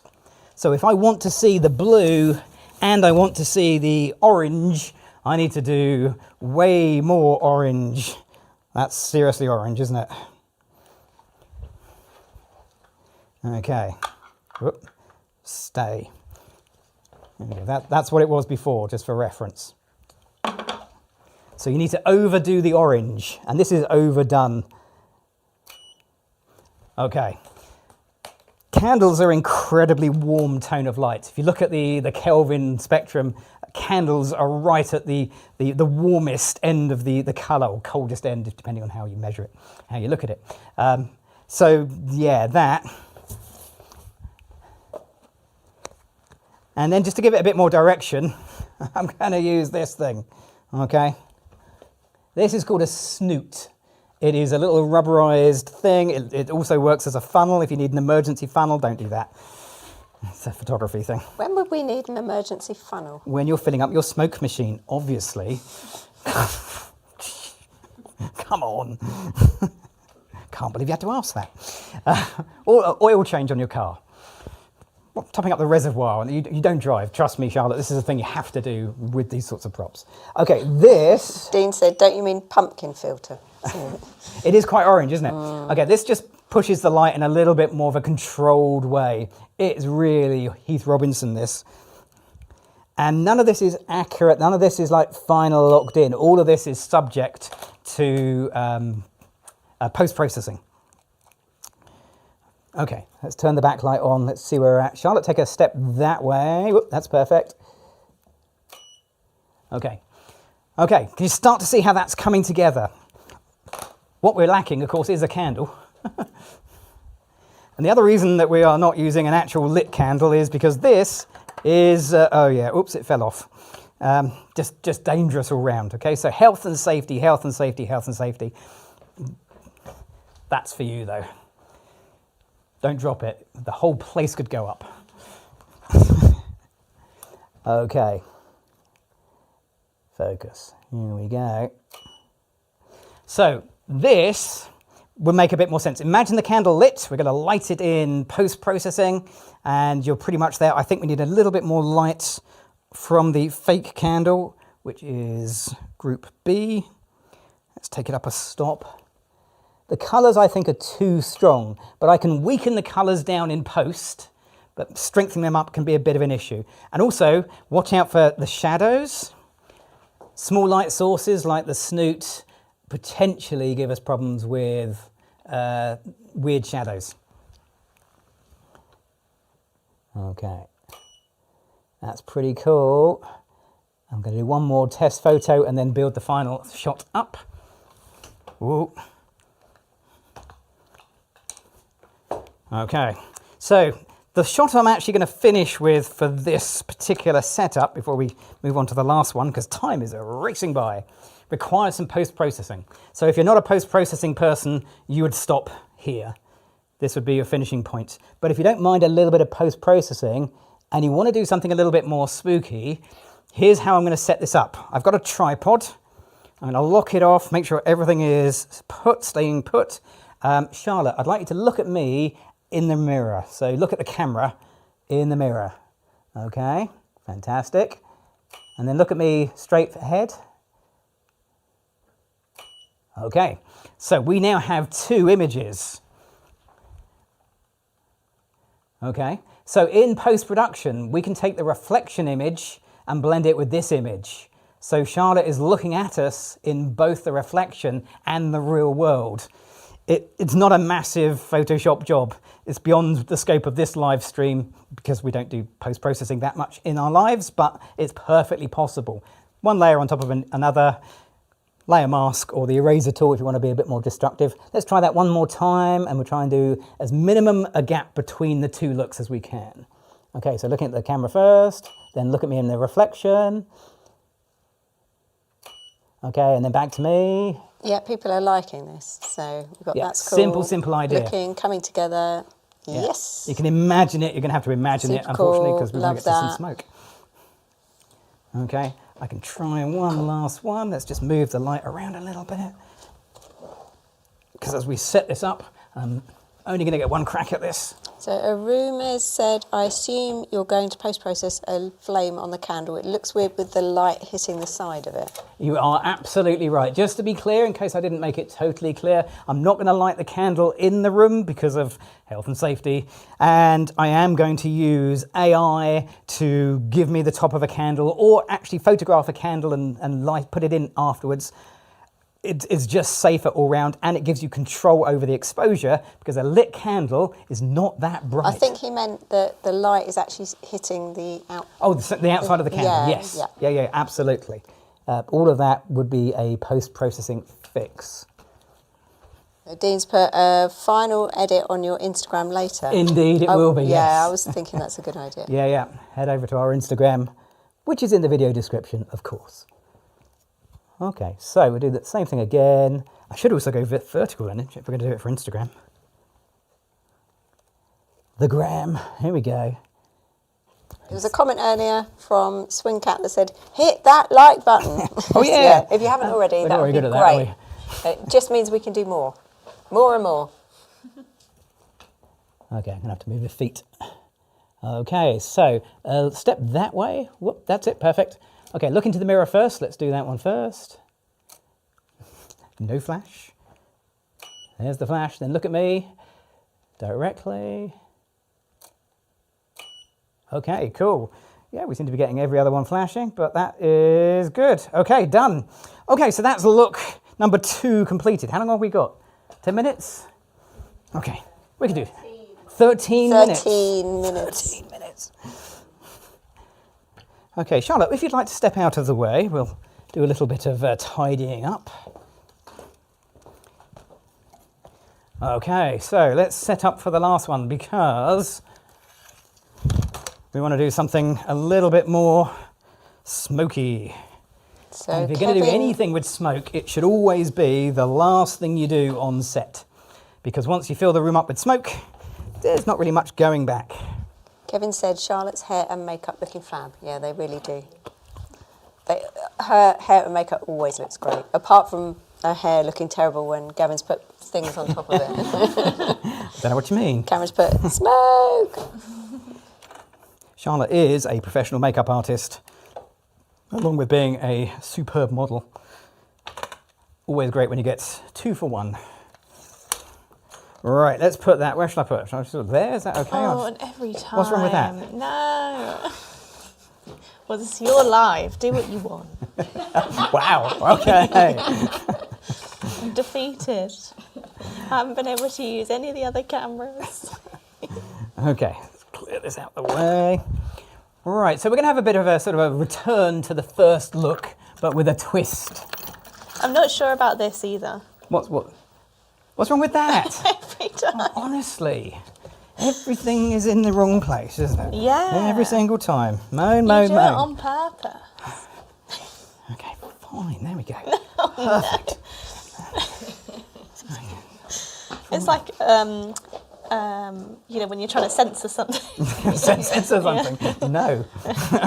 So if I want to see the blue and I want to see the orange, I need to do way more orange. That's seriously orange, isn't it? Okay. Whoop. Stay. That's what it was before, just for reference. So you need to overdo the orange, and this is overdone. Okay. Candles are incredibly warm tone of light. If you look at the Kelvin spectrum, candles are right at the warmest end of the colour, or coldest end, depending on how you measure it, how you look at it. So yeah, that. And then just to give it a bit more direction, I'm going to use this thing, okay? This is called a snoot. It is a little rubberized thing. It also works as a funnel. If you need an emergency funnel, don't do that. It's a photography thing. When would we need an emergency funnel? When you're filling up your smoke machine, obviously. Come on. Can't believe you had to ask that. Or oil change on your car. Topping up the reservoir, and you don't drive. Trust me, Charlotte, this is a thing you have to do with these sorts of props. Okay, this... Dean said, don't you mean pumpkin filter? It is quite orange, isn't it? Okay, this just pushes the light in a little bit more of a controlled way. It's really Heath Robinson, this. And none of this is accurate. None of this is like final locked in. All of this is subject to post-processing. Okay, let's turn the backlight on. Let's see where we're at. Charlotte, take a step that way. Whoop, that's perfect. Okay. Okay, can you start to see how that's coming together? What we're lacking, of course, is a candle. And the other reason that we are not using an actual lit candle is because this is, oh yeah, oops, it fell off. Just dangerous all round, okay? So health and safety, health and safety, health and safety. That's for you, though. Don't drop it. The whole place could go up. Okay. Focus. Here we go. So this will make a bit more sense. Imagine the candle lit. We're going to light it in post-processing, and you're pretty much there. I think we need a little bit more light from the fake candle, which is group B. Let's take it up a stop. The colours, I think, are too strong, but I can weaken the colours down in post, but strengthening them up can be a bit of an issue. And also, watch out for the shadows. Small light sources like the snoot potentially give us problems with weird shadows. Okay, that's pretty cool. I'm going to do one more test photo and then build the final shot up. Whoa. Okay, so the shot I'm actually going to finish with for this particular setup before we move on to the last one, because time is racing by, requires some post-processing. So if you're not a post-processing person, you would stop here. This would be your finishing point. But if you don't mind a little bit of post-processing and you want to do something a little bit more spooky, here's how I'm going to set this up. I've got a tripod I'm going to lock it off, make sure everything is staying put. Charlotte, I'd like you to look at me in the mirror. So look at the camera in the mirror. Okay, fantastic. And then look at me straight ahead. Okay, so we now have 2 images. Okay, so in post-production, we can take the reflection image and blend it with this image. So Charlotte is looking at us in both the reflection and the real world. It's not a massive Photoshop job. It's beyond the scope of this live stream because we don't do post-processing that much in our lives, but it's perfectly possible. One layer on top of another, layer mask or the eraser tool if you want to be a bit more destructive. Let's try that one more time, and we'll try and do as minimum a gap between the 2 looks as we can. Okay, so looking at the camera first, then look at me in the reflection. Okay, and then back to me. Yeah, people are liking this. So we've got that's Simple, cool. simple idea. Looking, coming together. Yeah. Yes. You can imagine it. You're going to have to imagine it, unfortunately, because we're going to get to see smoke. Okay, I can try one last one. Let's just move the light around a little bit. Because as we set this up, I'm only going to get one crack at this. So a rumour said, I assume you're going to post-process a flame on the candle. It looks weird with the light hitting the side of it. You are absolutely right. Just to be clear, in case I didn't make it totally clear, I'm not going to light the candle in the room because of health and safety. And I am going to use AI to give me the top of a candle, or actually photograph a candle and light, put it in afterwards. It's just safer all round, and it gives you control over the exposure because a lit candle is not that bright. I think he meant that the light is actually hitting the the outside of the candle. Yes. Yeah, absolutely. All of that would be a post-processing fix. Dean's put a final edit on your Instagram later. Indeed, it will be. Yeah, yes. I was thinking that's a good idea. Yeah. Head over to our Instagram, which is in the video description, of course. Okay, so we'll do the same thing again. I should also go vertical then, if we're going to do it for Instagram. The gram, here we go. There was a comment earlier from Swingcat that said, hit that like button. Oh yeah. If you haven't already, that would be great. That, it just means we can do more. More and more. Okay, I'm going to have to move the feet. Okay, so step that way. Whoop, that's it, perfect. Okay, look into the mirror first. Let's do that one first. No flash. There's the flash. Then look at me directly. Okay, cool. Yeah, we seem to be getting every other one flashing, but that is good. Okay, done. Okay, so that's look number 2 completed. How long have we got? 10 minutes? Okay, we can do 13 minutes. 13 minutes. 13 minutes. Okay, Charlotte, if you'd like to step out of the way, we'll do a little bit of tidying up. Okay, so let's set up for the last one because we want to do something a little bit more smoky. So and if you're going to do anything with smoke, it should always be the last thing you do on set. Because once you fill the room up with smoke, there's not really much going back. Kevin said Charlotte's hair and makeup looking fab. Yeah, they really do. Her hair and makeup always looks great, apart from her hair looking terrible when Gavin's put things on top of it. I don't know what you mean. Cameron's put smoke. Charlotte is a professional makeup artist, along with being a superb model. Always great when you get 2 for 1. Right, let's put that. Where should I put it? Shall I just put it there? Is that okay? Oh, and every time. What's wrong with that? No. Well, this is your life. Do what you want. Wow, okay. I'm defeated. I haven't been able to use any of the other cameras. Okay, let's clear this out the way. Right, so we're going to have a bit of a sort of a return to the first look, but with a twist. I'm not sure about this either. What's wrong with that? Every time. Oh, honestly, everything is in the wrong place, isn't it? Yeah. Every single time. Moan. You do it on purpose. Okay, fine. There we go. Perfect. It's like a you know, when you're trying to censor something. Censor something? No.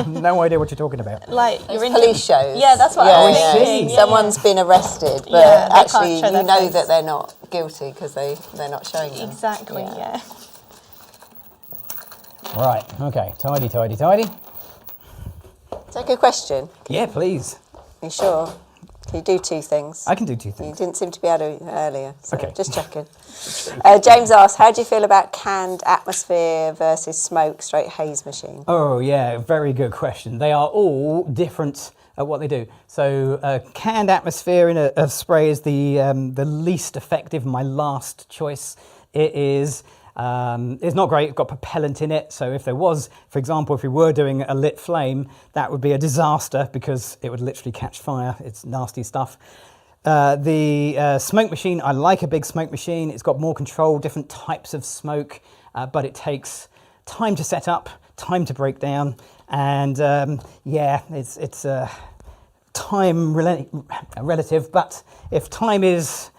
No idea what you're talking about. Like It's police shows. Yeah, that's what I was I thinking. see. Yeah, Someone's been arrested, but Yeah, they actually can't show you their know face. that they're not guilty because they're not showing them. Exactly, yeah. Right, okay. Tidy, tidy, tidy. Is that a good question? Yeah, please. Are you sure? Can you do two things? I can do two You things. didn't seem to be able to earlier, so Okay. just checking. James asked, how do you feel about canned atmosphere versus smoke straight haze machine? Oh, yeah, very good question. They are all different at what they do. So canned atmosphere in a spray is the least effective, my last choice. It is... it's not great, it's got propellant in it, so if there was, for example, if we were doing a lit flame, that would be a disaster because it would literally catch fire. It's nasty stuff. The smoke machine, I like a big smoke machine. It's got more control, different types of smoke, but it takes time to set up, time to break down, and yeah, it's time relative, but if time is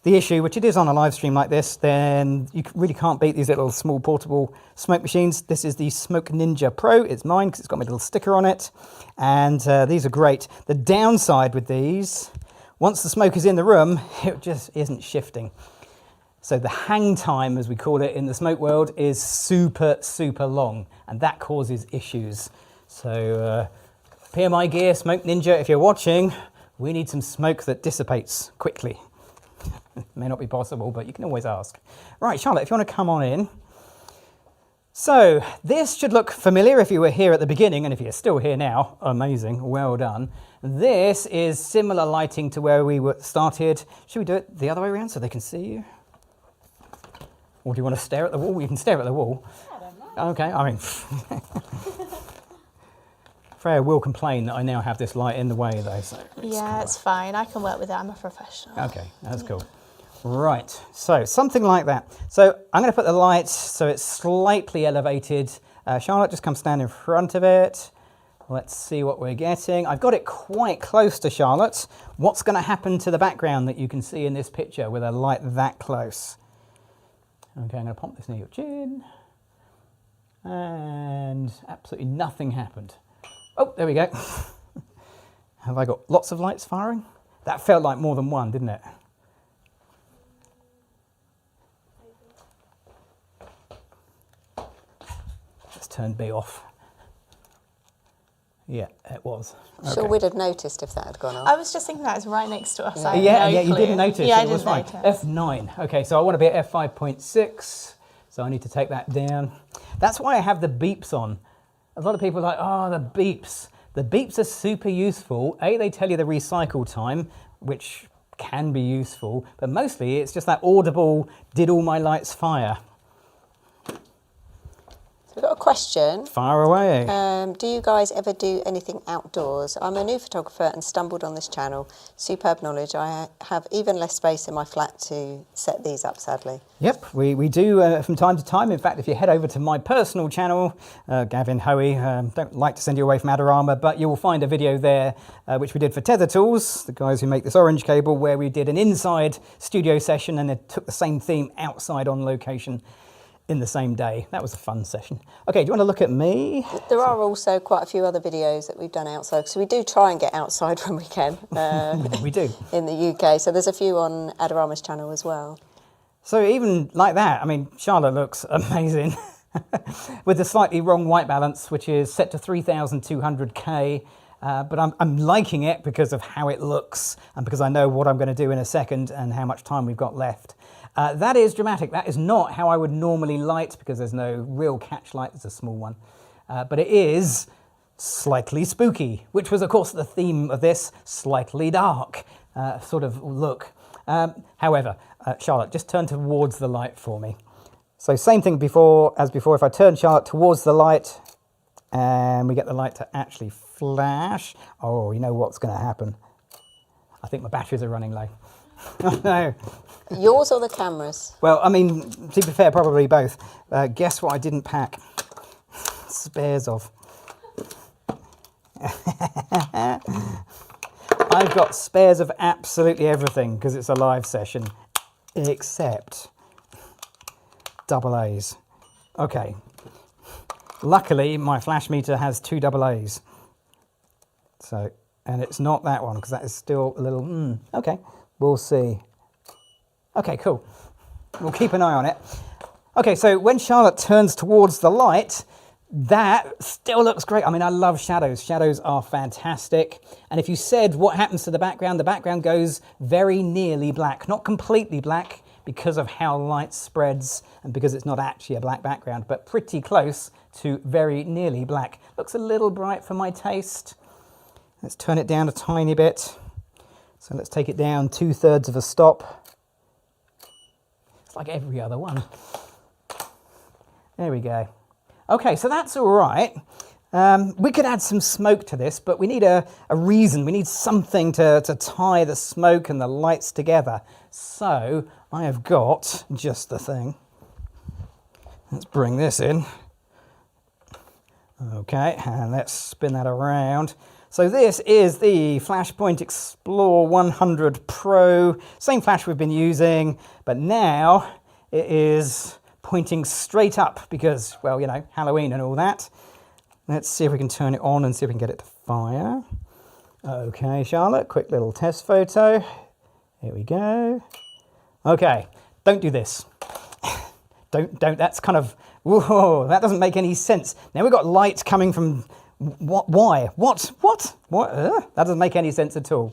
the issue, which it is on a live stream like this, then you really can't beat these little small portable smoke machines. This is the Smoke Ninja Pro. It's mine because it's got my little sticker on it. And these are great. The downside with these, once the smoke is in the room, it just isn't shifting. So the hang time, as we call it in the smoke world, is super, super long. And that causes issues. So PMI Gear, Smoke Ninja, if you're watching, we need some smoke that dissipates quickly. It may not be possible, but you can always ask. Right, Charlotte, if you want to come on in. So this should look familiar if you were here at the beginning, and if you're still here now, amazing, well done. This is similar lighting to where we started. Should we do it the other way around so they can see you? Or do you want to stare at the wall? You can stare at the wall. I don't know. Okay, I mean... Freya will complain that I now have this light in the way, though. So Yeah, it's fine. I can work with it. I'm a professional. okay, that's cool. Right, so something like that. So I'm going to put the light so it's slightly elevated. Charlotte, just come stand in front of it. Let's see what we're getting. I've got it quite close to Charlotte. What's going to happen to the background that you can see in this picture with a light that close? Okay, I'm going to pump this near your chin. And absolutely nothing happened. Oh, there we go. Have I got lots of lights firing? That felt like more than one, didn't it? Let's turn B off. Yeah, it was. Sure, Okay. we'd have noticed if that had gone off. I was just thinking that it's right next to us. I had Yeah, no yeah, you clue. didn't notice. Yeah, I It was didn't fine. notice. F9. Okay, so I want to be at F5.6. So I need to take that down. That's why I have the beeps on. A lot of people are like, oh, the beeps. The beeps are super useful. A, they tell you the recycle time, which can be useful, but mostly it's just that audible, did all my lights fire? We've got a question. Fire away. Do you guys ever do anything outdoors? I'm a new photographer and stumbled on this channel. Superb knowledge. I have even less space in my flat to set these up, sadly. Yep, we do from time to time. In fact, if you head over to my personal channel, Gavin Hoey, don't like to send you away from Adorama, but you will find a video there which we did for Tether Tools, the guys who make this orange cable, where we did an inside studio session and it took the same theme outside on location in the same day. That was a fun session. Okay, do you want to look at me? There are also quite a few other videos that we've done outside, because we do try and get outside when we can We do. in the UK. So there's a few on Adorama's channel as well. So even like that, I mean, Charlotte looks amazing with the slightly wrong white balance, which is set to 3200K. But I'm liking it because of how it looks and because I know what I'm going to do in a second and how much time we've got left. That is dramatic. That is not how I would normally light because there's no real catch light. It's a small one. But it is slightly spooky, which was, of course, the theme of this slightly dark sort of look. However, Charlotte, just turn towards the light for me. So same thing as before. If I turn Charlotte towards the light and we get the light to actually flash, oh, you know what's going to happen. I think my batteries are running low. Oh, no. Yours or the cameras? Well, I mean, to be fair, probably both. Guess what I didn't pack? Spares of. I've got spares of absolutely everything because it's a live session, except Double A's. Okay. Luckily, my flash meter has 2 double A's. So, and it's not that one because that is still a little, okay, we'll see. Okay, cool. We'll keep an eye on it. Okay, so when Charlotte turns towards the light, that still looks great. I mean, I love shadows. Shadows are fantastic. And if you said what happens to the background goes very nearly black. Not completely black because of how light spreads and because it's not actually a black background, but pretty close to very nearly black. Looks a little bright for my taste. Let's turn it down a tiny bit. So let's take it down 2/3 of a stop. It's like every other one. There we go. Okay, so that's all right. We could add some smoke to this, but we need a reason. We need something to tie the smoke and the lights together. So I have got just the thing. Let's bring this in. Okay, and let's spin that around. So this is the Flashpoint Explore 100 Pro. Same flash we've been using, but now it is pointing straight up because, well, you know, Halloween and all that. Let's see if we can turn it on and see if we can get it to fire. Okay, Charlotte, quick little test photo. Here we go. Okay, don't do this. Don't, that's kind of, whoa, that doesn't make any sense. Now we've got light coming from, what, why? What? That doesn't make any sense at all.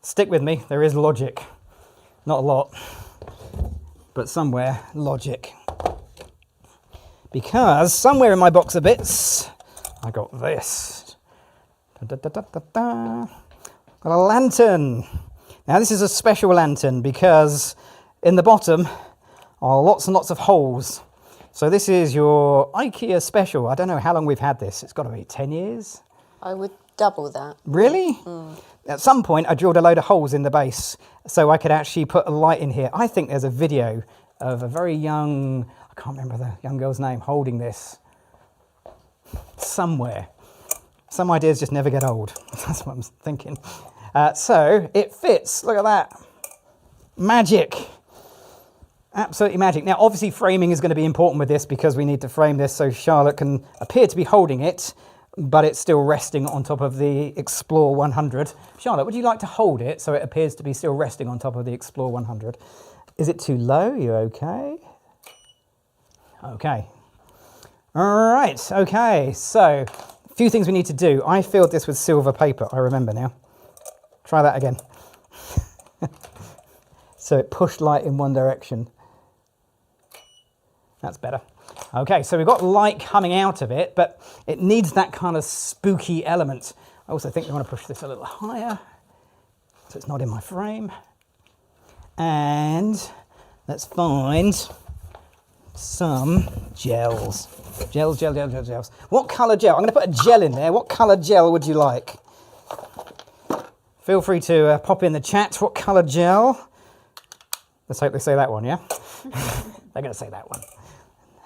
Stick with me, there is logic. Not a lot, but somewhere, logic. Because somewhere in my box of bits, I got this. Got a lantern. Now this is a special lantern because in the bottom are lots and lots of holes. So this is your IKEA special. I don't know how long we've had this. It's got to be 10 years. I would double that. Really? At some point I drilled a load of holes in the base so I could actually put a light in here. I think there's a video of a very young, I can't remember the young girl's name, holding this somewhere. Some ideas just never get old. That's what I'm thinking. So it fits, look at that. Magic. Absolutely magic. Now, obviously framing is going to be important with this because we need to frame this so Charlotte can appear to be holding it, but it's still resting on top of the Explore 100. Charlotte, would you like to hold it so it appears to be still resting on top of the Explore 100? Is it too low? You okay? Okay. All right. Okay. So, a few things we need to do. I filled this with silver paper. I remember now. Try that again. So it pushed light in one direction. That's better. Okay, so we've got light coming out of it, but it needs that kind of spooky element. I also think we want to push this a little higher so it's not in my frame. And let's find some gels. Gels. What colour gel? I'm going to put a gel in there. What colour gel would you like? Feel free to pop in the chat. What colour gel? Let's hope they say that one, yeah? They're going to say that one.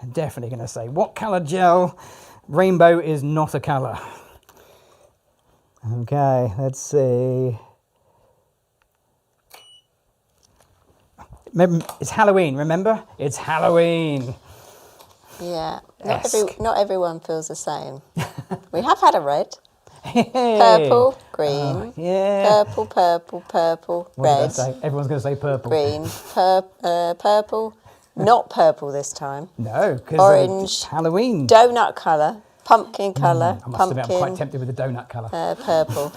They're definitely going to say, what colour gel? Rainbow is not a colour. Okay, let's see. Remember, it's Halloween, remember? It's Halloween. Yeah, not everyone feels the same. We have had a red. Purple, green, yeah. purple, What did I red, say? Everyone's going to say purple. green, purple, not purple this time. No, because Orange, it's Halloween. Donut colour, pumpkin colour, I must pumpkin, admit, I'm quite tempted with the donut colour. purple.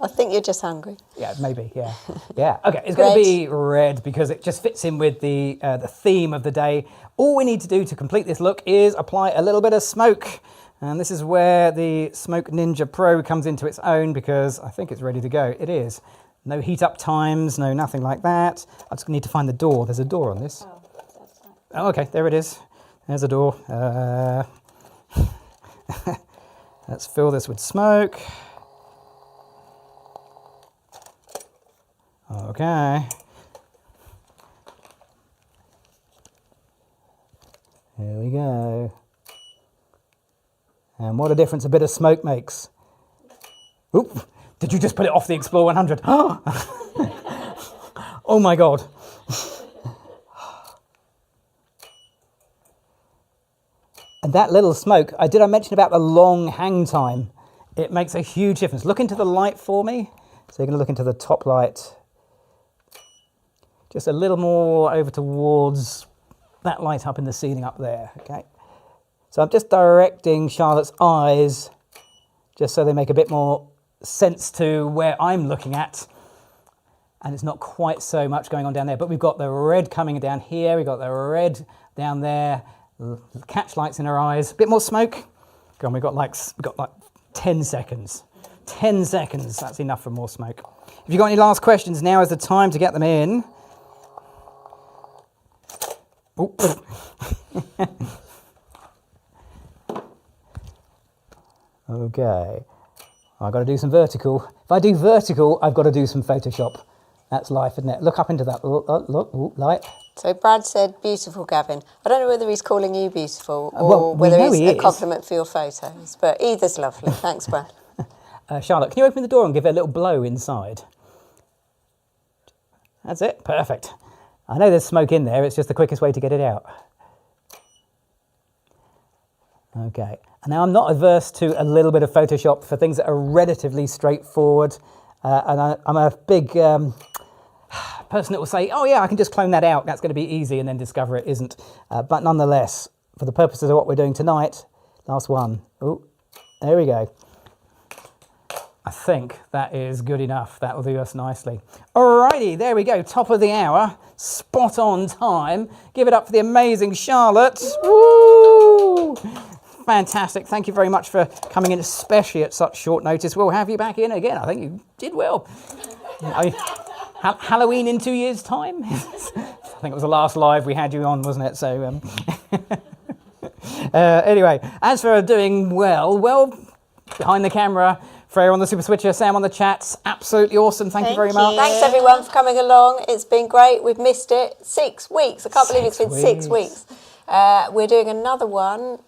I think you're just hungry. Yeah, maybe, yeah. Yeah, okay, it's going to be red because it just fits in with the theme of the day. All we need to do to complete this look is apply a little bit of smoke. And this is where the Smoke Ninja Pro comes into its own because I think it's ready to go. It is. No heat up times, no nothing like that. I just need to find the door. There's a door on this. Oh, okay, there it is. There's a door. Let's fill this with smoke. Okay. Here we go. And what a difference a bit of smoke makes. Oop, did you just put it off the Explore 100? Oh my God. And that little smoke, I mention about the long hang time. It makes a huge difference. Look into the light for me. So you're going to look into the top light. Just a little more over towards that light up in the ceiling up there, okay? So I'm just directing Charlotte's eyes just so they make a bit more sense to where I'm looking at. And it's not quite so much going on down there, but we've got the red coming down here. We've got the red down there. Catch lights in her eyes. A bit more smoke. Go on, we've got like 10 seconds. 10 seconds, that's enough for more smoke. If you've got any last questions, now is the time to get them in. Oh. Okay, I've got to do some vertical. If I do vertical, I've got to do some Photoshop. That's life, isn't it? Look up into that. Look, light. So Brad said, beautiful, Gavin. I don't know whether he's calling you beautiful or whether it's a compliment for your photos, but either's lovely. Thanks, Brad. Charlotte, can you open the door and give it a little blow inside? That's it. Perfect. I know there's smoke in there. It's just the quickest way to get it out. Okay. And now I'm not averse to a little bit of Photoshop for things that are relatively straightforward. And I'm a big person that will say, oh yeah, I can just clone that out. That's going to be easy, and then discover it isn't. But nonetheless, for the purposes of what we're doing tonight, last one. Oh, there we go. I think that is good enough. That will do us nicely. Alrighty, there we go. Top of the hour. Spot on time. Give it up for the amazing Charlotte. Woo! Fantastic. Thank you very much for coming in, especially at such short notice. We'll have you back in again. I think you did well. Halloween in 2 years' time? I think it was the last live we had you on, wasn't it? So, anyway, as for doing well, behind the camera, Freya on the Super Switcher, Sam on the chats, absolutely awesome. Thank you very much. Thanks everyone for coming along. It's been great. We've missed it. 6 weeks. I can't believe it's been 6 weeks. We're doing another one.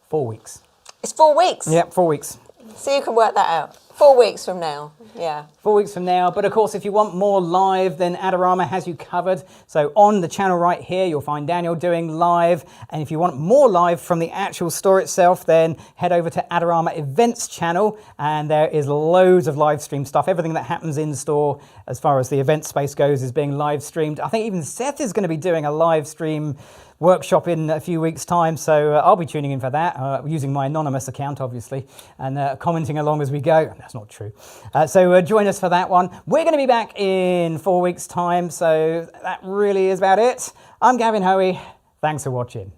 4 weeks. It's 4 weeks? Yep, 4 weeks. So you can work that out. 4 weeks from now, yeah. 4 weeks from now. But of course, if you want more live, then Adorama has you covered. So on the channel right here, you'll find Daniel doing live. And if you want more live from the actual store itself, then head over to Adorama Events channel. And there is loads of live stream stuff. Everything that happens in store, as far as the event space goes, is being live streamed. I think even Seth is going to be doing a live stream workshop in a few weeks' time, so I'll be tuning in for that, using my anonymous account, obviously, and commenting along as we go. That's not true. So join us for that one. We're going to be back in 4 weeks' time, so that really is about it. I'm Gavin Hoey. Thanks for watching.